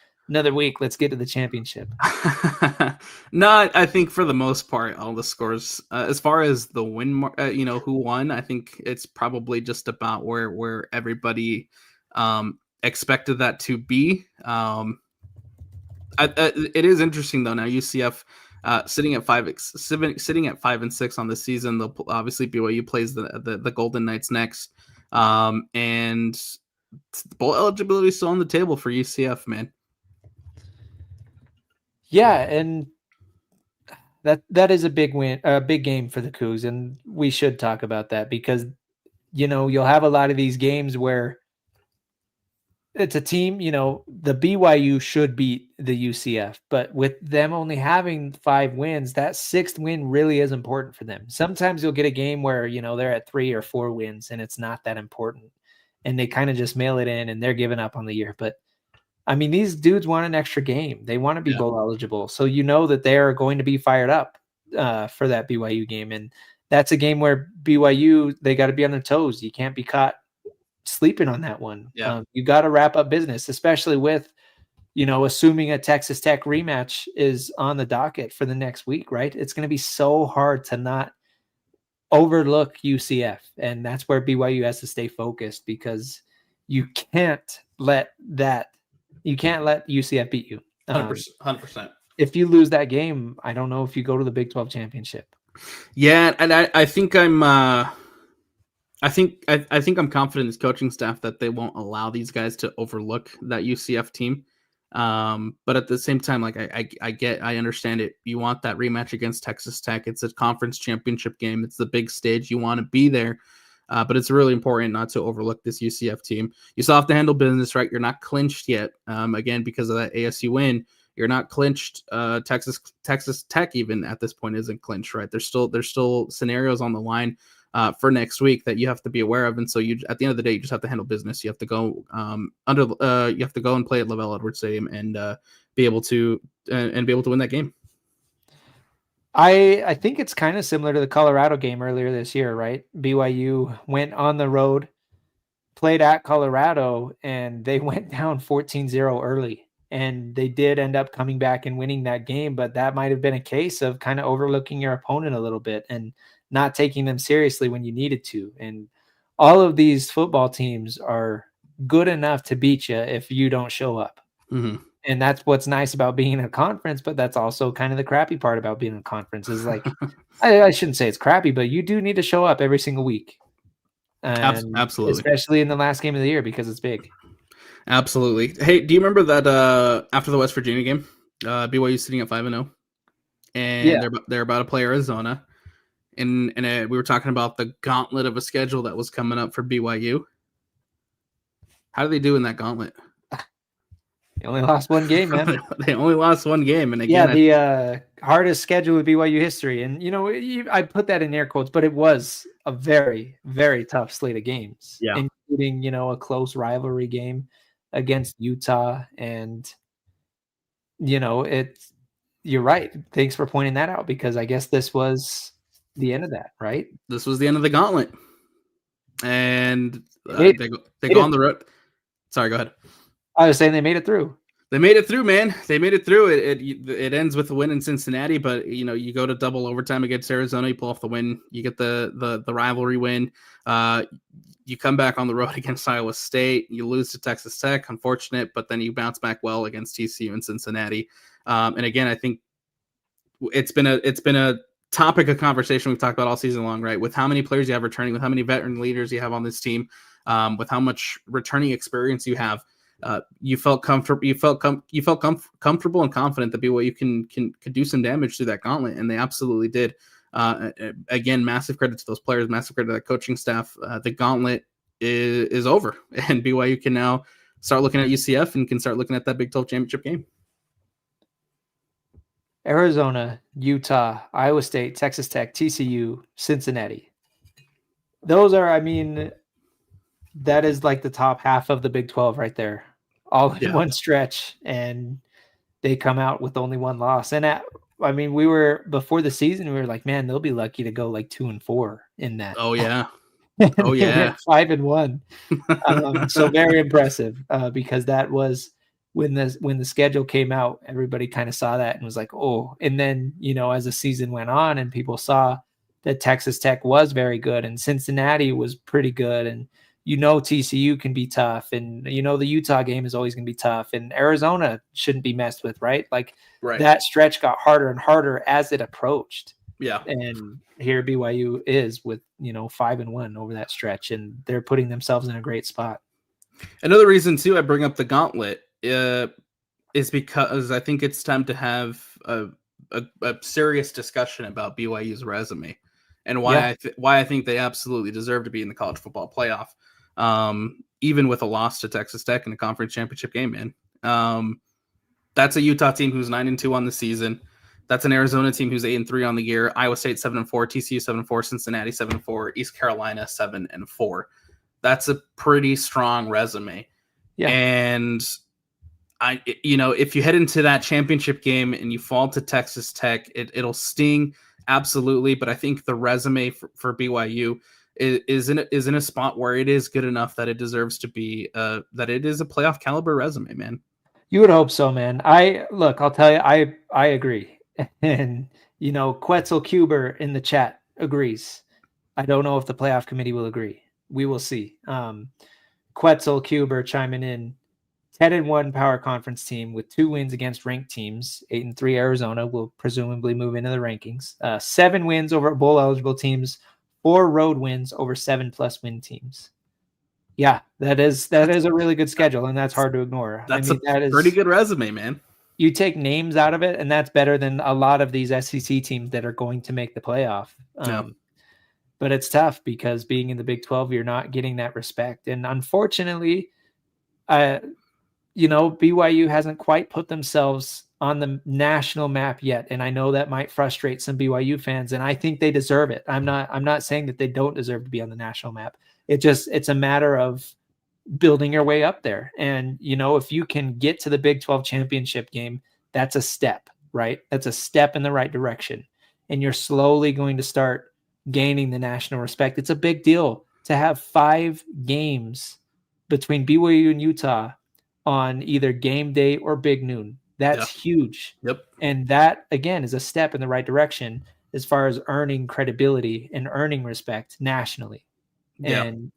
week? Let's get to the championship. No, I think for the most part, all the scores, as far as the win, who won, I think it's probably just about where everybody expected that to be. It is interesting though. Now UCF sitting at 5-6 on the season. Obviously BYU plays the Golden Knights next, and bowl eligibility is still on the table for UCF, man. Yeah, and that is a big win, a big game for the Cougs, and we should talk about that because you'll have a lot of these games where it's a team, the BYU should beat the UCF, but with them only having 5 wins, that 6th win really is important for them. Sometimes you'll get a game where, they're at 3 or 4 wins and it's not that important and they kind of just mail it in and they're giving up on the year. But I mean, these dudes want an extra game. They want to be bowl eligible. So that they are going to be fired up for that BYU game. And that's a game where BYU, they got to be on their toes. You can't be caught sleeping on that one. You got to wrap up business, especially with, assuming a Texas Tech rematch is on the docket for the next week, right? It's going to be so hard to not overlook UCF. And that's where BYU has to stay focused because you can't let UCF beat you. 100%. If you lose that game, I don't know if you go to the Big 12 championship. Yeah. And I think I think I'm confident in this coaching staff that they won't allow these guys to overlook that UCF team. But at the same time, like I understand it. You want that rematch against Texas Tech. It's a conference championship game. It's the big stage. You want to be there. But it's really important not to overlook this UCF team. You still have to handle business, right? You're not clinched yet. Again, because of that ASU win, you're not clinched. Texas Tech even at this point isn't clinched, right? There's still scenarios on the line for next week that you have to be aware of. And so you, at the end of the day, you just have to handle business. You have to go you have to go and play at Lavelle Edwards Stadium and be able to win that game. I think it's kind of similar to the Colorado game earlier this year, right? BYU went on the road, played at Colorado, and they went down 14-0 early. And they did end up coming back and winning that game, but that might have been a case of kind of overlooking your opponent a little bit and not taking them seriously when you needed to. And all of these football teams are good enough to beat you if you don't show up. Mm-hmm. And that's what's nice about being in a conference, but that's also kind of the crappy part about being in a conference is like, I shouldn't say it's crappy, but you do need to show up every single week. And absolutely. Especially in the last game of the year because it's big. Absolutely. Hey, do you remember that after the West Virginia game, BYU sitting at 5-0 and they're about to play Arizona. And we were talking about the gauntlet of a schedule that was coming up for BYU. How do they do in that gauntlet? They only lost one game, man. They only lost one game. And again, the hardest schedule of BYU history. And, I put that in air quotes, but it was a very, very tough slate of games, including, a close rivalry game against Utah. And, you're right. Thanks for pointing that out because I guess this was the end of that, right? This was the end of the gauntlet. And they go on the road. Sorry, go ahead. I was saying they made it through. They made it through, man. They made it through. It ends with a win in Cincinnati, but you go to double overtime against Arizona, you pull off the win, you get the rivalry win. You come back on the road against Iowa State, you lose to Texas Tech, unfortunate, but then you bounce back well against TCU and Cincinnati. And again, I think it's been a topic of conversation we've talked about all season long, right? With how many players you have returning, with how many veteran leaders you have on this team, with how much returning experience you have. You felt comfortable. You felt comfortable and confident that BYU can do some damage through that gauntlet, and they absolutely did. Again, massive credit to those players, massive credit to that coaching staff. The gauntlet is over, and BYU can now start looking at UCF and can start looking at that Big 12 championship game. Arizona, Utah, Iowa State, Texas Tech, TCU, Cincinnati. Those are, I mean, that is like the top half of the Big 12 right there, all in one stretch, and they come out with only one loss. And I mean, we were before the season, we were like, man, they'll be lucky to go like 2-4 in that. Oh yeah, oh yeah, 5-1. So very impressive because that was when the schedule came out, everybody kind of saw that and was like, oh. And then as the season went on and people saw that Texas Tech was very good and Cincinnati was pretty good, and TCU can be tough, and the Utah game is always going to be tough, and Arizona shouldn't be messed with, right? That stretch got harder and harder as it approached. Yeah. And here BYU is with 5-1 over that stretch, and they're putting themselves in a great spot. Another reason too I bring up the gauntlet is because I think it's time to have a serious discussion about BYU's resume and why I think they absolutely deserve to be in the college football playoff. Even with a loss to Texas Tech in the conference championship game, man. That's a Utah team who's 9-2 on the season. That's an Arizona team who's 8-3 on the year. Iowa State 7-4, TCU 7-4, Cincinnati 7-4, East Carolina 7-4. That's a pretty strong resume. Yeah. And if you head into that championship game and you fall to Texas Tech, it'll sting absolutely. But I think the resume for BYU is in a spot where it is good enough that it deserves to be that it is a playoff caliber resume, man. You would hope so, man. I'll tell you, I agree. And Quetzal Cougar in the chat agrees. I don't know if the playoff committee will agree. We will see. Quetzal Cougar chiming in. 10-1 power conference team with 2 wins against ranked teams. 8-3 Arizona will presumably move into the rankings. 7 wins over bowl eligible teams. 4 road wins over 7+ win teams. Yeah, that is a really good schedule, and that's hard to ignore. That is pretty good resume, man. You take names out of it, and that's better than a lot of these SEC teams that are going to make the playoff. But it's tough because being in the Big 12, you're not getting that respect. And unfortunately, BYU hasn't quite put themselves on the national map yet. And I know that might frustrate some BYU fans, and I think they deserve it. I'm not saying that they don't deserve to be on the national map. It's a matter of building your way up there. And, if you can get to the Big 12 championship game, that's a step, right? That's a step in the right direction. And you're slowly going to start gaining the national respect. It's a big deal to have 5 games between BYU and Utah on either game day or big noon. That's huge. Yep. And that, again, is a step in the right direction as far as earning credibility and earning respect nationally. And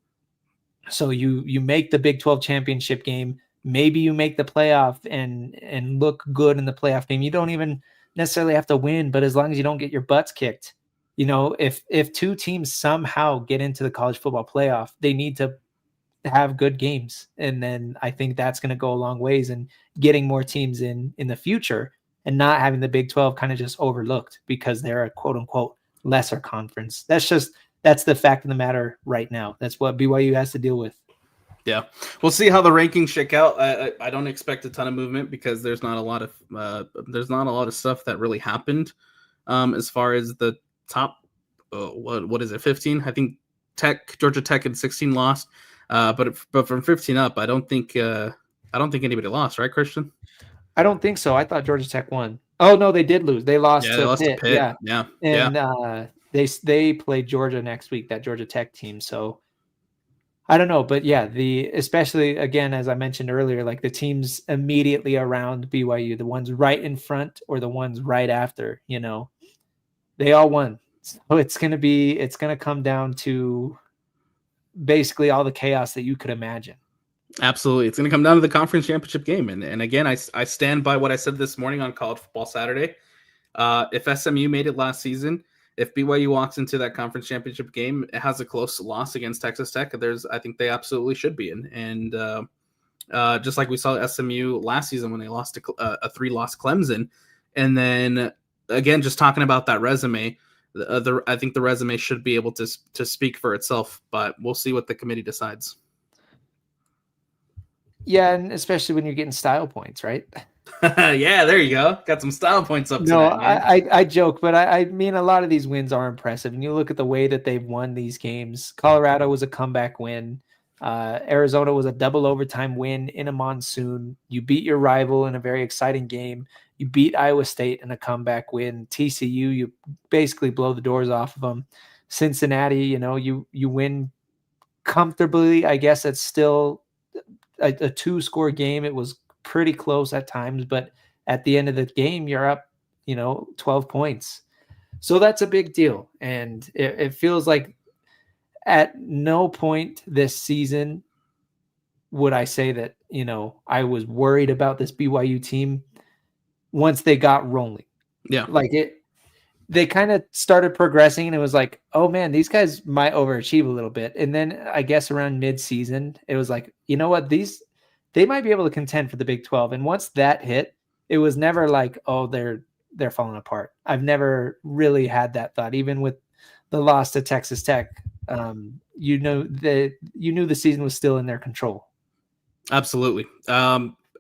so you make the Big 12 championship game. Maybe you make the playoff and look good in the playoff game. You don't even necessarily have to win, but as long as you don't get your butts kicked, if 2 teams somehow get into the college football playoff, they need to have good games. And then I think that's going to go a long ways in getting more teams in the future and not having the Big 12 kind of just overlooked because they're a quote unquote lesser conference. That's the fact of the matter right now. That's what BYU has to deal with. Yeah. We'll see how the rankings shake out. I don't expect a ton of movement because there's not a lot of stuff that really happened as far as the top, what is it? 15, I think Georgia Tech had 16 lost. But from 15 up, I don't think anybody lost, right, Christian? I don't think so. I thought Georgia Tech won. Oh no, they did lose. They lost to Pitt. Yeah. And they play Georgia next week, that Georgia Tech team. So I don't know, but yeah, especially again, as I mentioned earlier, like the teams immediately around BYU, the ones right in front or the ones right after, they all won. So it's gonna come down to basically all the chaos that you could imagine. Absolutely. It's going to come down to the conference championship game. And again, I stand by what I said this morning on College Football Saturday. If SMU made it last season, if BYU walks into that conference championship game, it has a close loss against Texas Tech. I think they absolutely should be in. And just like we saw SMU last season when they lost to a 3-loss Clemson. And then again, just talking about that resume, I think the resume should be able to speak for itself, but we'll see what the committee decides. Yeah, and especially when you're getting style points, right? Yeah, there you go. Got some style points up No, tonight, man. I joke, but I mean a lot of these wins are impressive. And you look at the way that they've won these games. Colorado was a comeback win. Arizona was a double overtime win in a monsoon. You beat your rival in a very exciting game. You beat Iowa State in a comeback win. TCU, you basically blow the doors off of them. Cincinnati, you win comfortably. I guess it's still a 2-score game. It was pretty close at times, but at the end of the game, you're up, 12 points. So that's a big deal. And it feels like at no point this season would I say that, I was worried about this BYU team once they got rolling. Yeah. Like they kind of started progressing and it was like, oh man, these guys might overachieve a little bit. And then I guess around mid-season, it was like, you know what, they might be able to contend for the Big 12. And once that hit, it was never like, oh, they're falling apart. I've never really had that thought, even with the loss to Texas Tech. You knew the season was still in their control. Absolutely.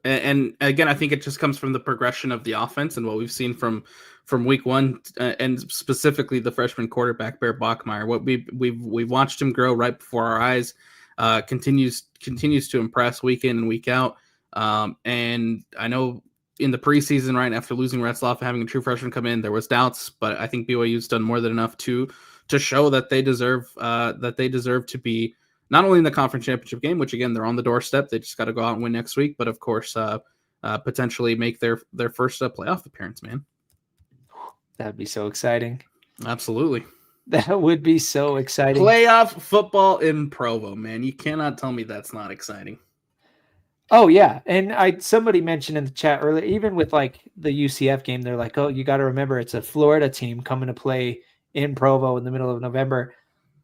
And again, I think it just comes from the progression of the offense and what we've seen from week one, and specifically the freshman quarterback Bear Bachmeier. What we've watched him grow right before our eyes. Continues to impress week in and week out. And I know in the preseason, right after losing Retzlaff and having a true freshman come in, there was doubts, but I think BYU's done more than enough to show that they deserve to be not only in the conference championship game, which again, they're on the doorstep. They just got to go out and win next week, but of course, potentially make their first playoff appearance, man. That'd be so exciting. Absolutely. That would be so exciting. Playoff football in Provo, man. You cannot tell me that's not exciting. Oh yeah. And somebody mentioned in the chat earlier, even with like the UCF game, they're like, oh, you got to remember it's a Florida team coming to play in Provo in the middle of November.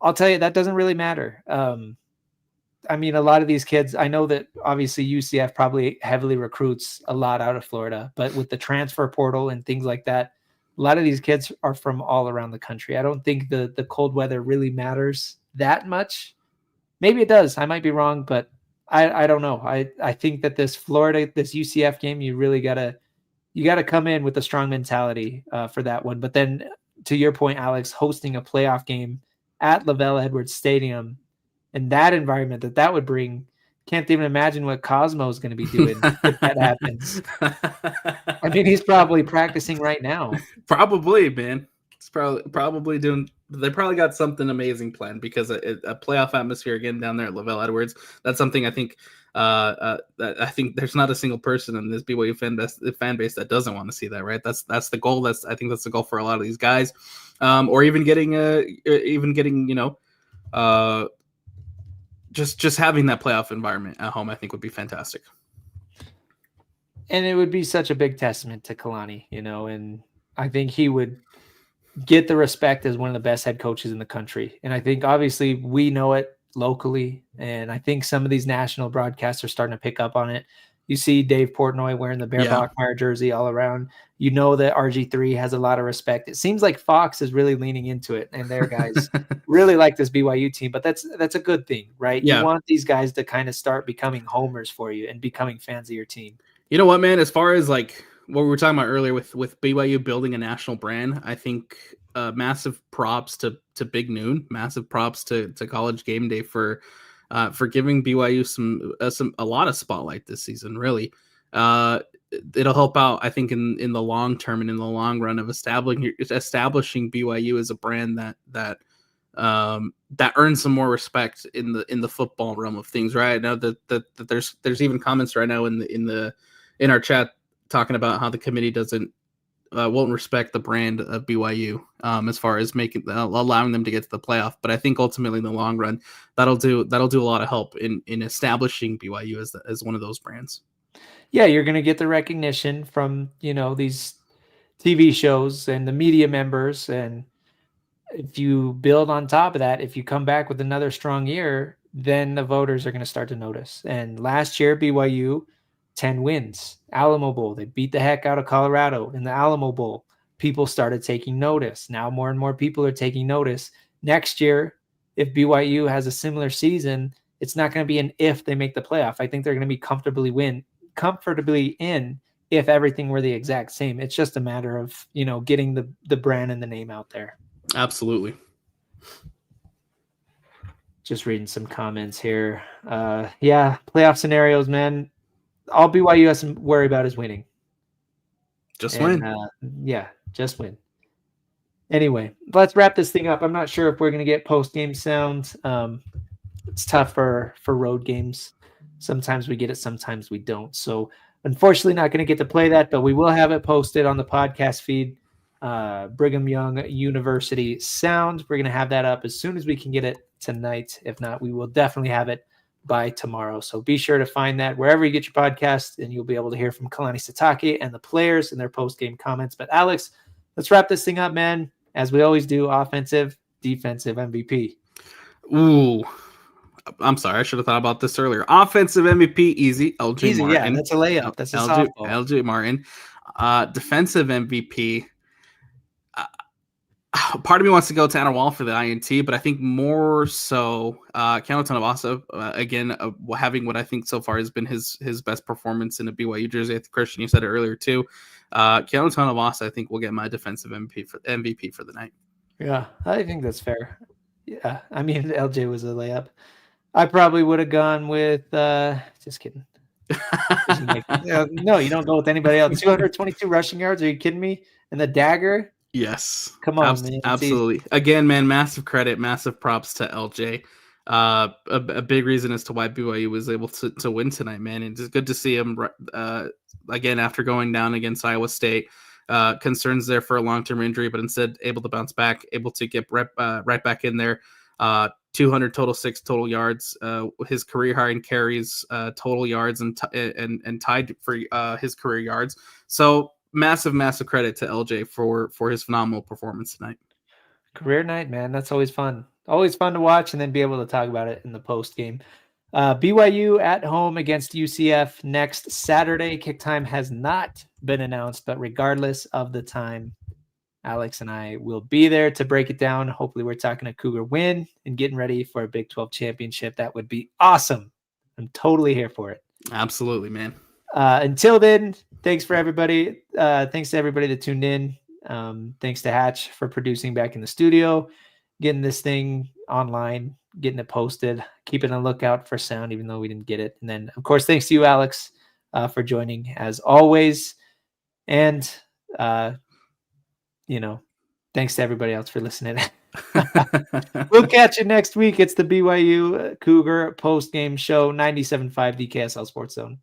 I'll tell you, that doesn't really matter. I mean, a lot of these kids, I know that obviously UCF probably heavily recruits a lot out of Florida, but with the transfer portal and things like that, a lot of these kids are from all around the country. I don't think the cold weather really matters that much. Maybe it does. I might be wrong, but I don't know. I think that this UCF game, you really gotta come in with a strong mentality for that one. But then to your point, Alex, hosting a playoff game at Lavelle Edwards Stadium and that environment that would bring, can't even imagine what Cosmo is going to be doing if that happens. I mean, he's probably practicing right now. Probably, man. It's probably doing. They probably got something amazing planned because a playoff atmosphere again down there at Lavelle Edwards. That's something I think. I think there's not a single person in this BYU fan base that doesn't want to see that. Right? That's the goal. I think that's the goal for a lot of these guys, or even getting just having that playoff environment at home, I think would be fantastic. And it would be such a big testament to Kalani, and I think he would get the respect as one of the best head coaches in the country. And I think obviously we know it locally, and I think some of these national broadcasts are starting to pick up on it. You see Dave Portnoy wearing the Bear Bachmeier jersey all around. You know that RG3 has a lot of respect. It seems like Fox is really leaning into it, and their guys really like this BYU team. But that's a good thing, right? Yeah. You want these guys to kind of start becoming homers for you and becoming fans of your team. You know what, man? As far as like what we were talking about earlier with BYU building a national brand, I think massive props to Big Noon, massive props to College Game Day for giving BYU a lot of spotlight this season. Really, it'll help out, I think, in the long term and in the long run of establishing BYU as a brand that earns some more respect in the football realm of things. Right now, that there's even comments right now in our chat talking about how the committee won't respect the brand of BYU as far as allowing them to get to the playoff. But I think ultimately in the long run, that'll do a lot of help in establishing BYU as one of those brands. Yeah, you're going to get the recognition from, these TV shows and the media members. And if you build on top of that, if you come back with another strong year, then the voters are going to start to notice. And last year, BYU, 10 wins, Alamo Bowl. They beat the heck out of Colorado in the Alamo Bowl. people started taking notice. Now more and more people are taking notice. Next year, if BYU has a similar season, it's not going to be an if they make the playoff. I think they're going to be comfortably in if everything were the exact same. It's just a matter of, getting the brand and the name out there. Absolutely. Just reading some comments here. Playoff scenarios, man. All BYU has to worry about is winning. Just win. Just win. Anyway, let's wrap this thing up. I'm not sure if we're going to get post-game sound. It's tough for road games. Sometimes we get it, sometimes we don't. So unfortunately not going to get to play that, but we will have it posted on the podcast feed. Brigham Young University sound. We're going to have that up as soon as we can get it tonight. If not, we will definitely have it by tomorrow. So be sure to find that wherever you get your podcast, and you'll be able to hear from Kalani Sitake and the players and their post-game comments. But Alex, let's wrap this thing up, man. As we always do, offensive, defensive MVP. Ooh, I'm sorry. I should have thought about this earlier. Offensive MVP, easy. LJ Martin. Yeah, that's a layup. That's a softball. LJ Martin. Defensive MVP. Part of me wants to go Tanner Wall for the INT, but I think more so Keanu Tanavasa, again, having what I think so far has been his best performance in a BYU jersey. I think, Christian, you said it earlier too. Keanu Tanavasa, I think, will get my defensive MVP for the night. Yeah, I think that's fair. Yeah, I mean, LJ was a layup. I probably would have gone with just kidding. No, you don't go with anybody else. 222 rushing yards. Are you kidding me? And the dagger. Yes. Come on, man. Absolutely. Again, man, massive credit, massive props to LJ. A big reason as to why BYU was able to win tonight, man. And it's good to see him again after going down against Iowa State. Concerns there for a long-term injury, but instead able to bounce back, able to get right back in there. 200 total, 6 total yards. His career high in carries, total yards, and tied for his career yards. So massive credit to LJ for his phenomenal performance tonight. Career night, man. That's always fun. Always fun to watch and then be able to talk about it in the post game. BYU at home against UCF next Saturday. Kick time has not been announced, but regardless of the time, Alex and I will be there to break it down. Hopefully we're talking a Cougar win and getting ready for a Big 12 championship. That would be awesome. I'm totally here for it. Absolutely, man. Until then, thanks for everybody. Thanks to everybody that tuned in. Thanks to Hatch for producing back in the studio, getting this thing online, getting it posted, keeping a lookout for sound, even though we didn't get it. And then, of course, thanks to you, Alex, for joining as always. And, thanks to everybody else for listening. We'll catch you next week. It's the BYU Cougar post-game show, 97.5 DKSL Sports Zone.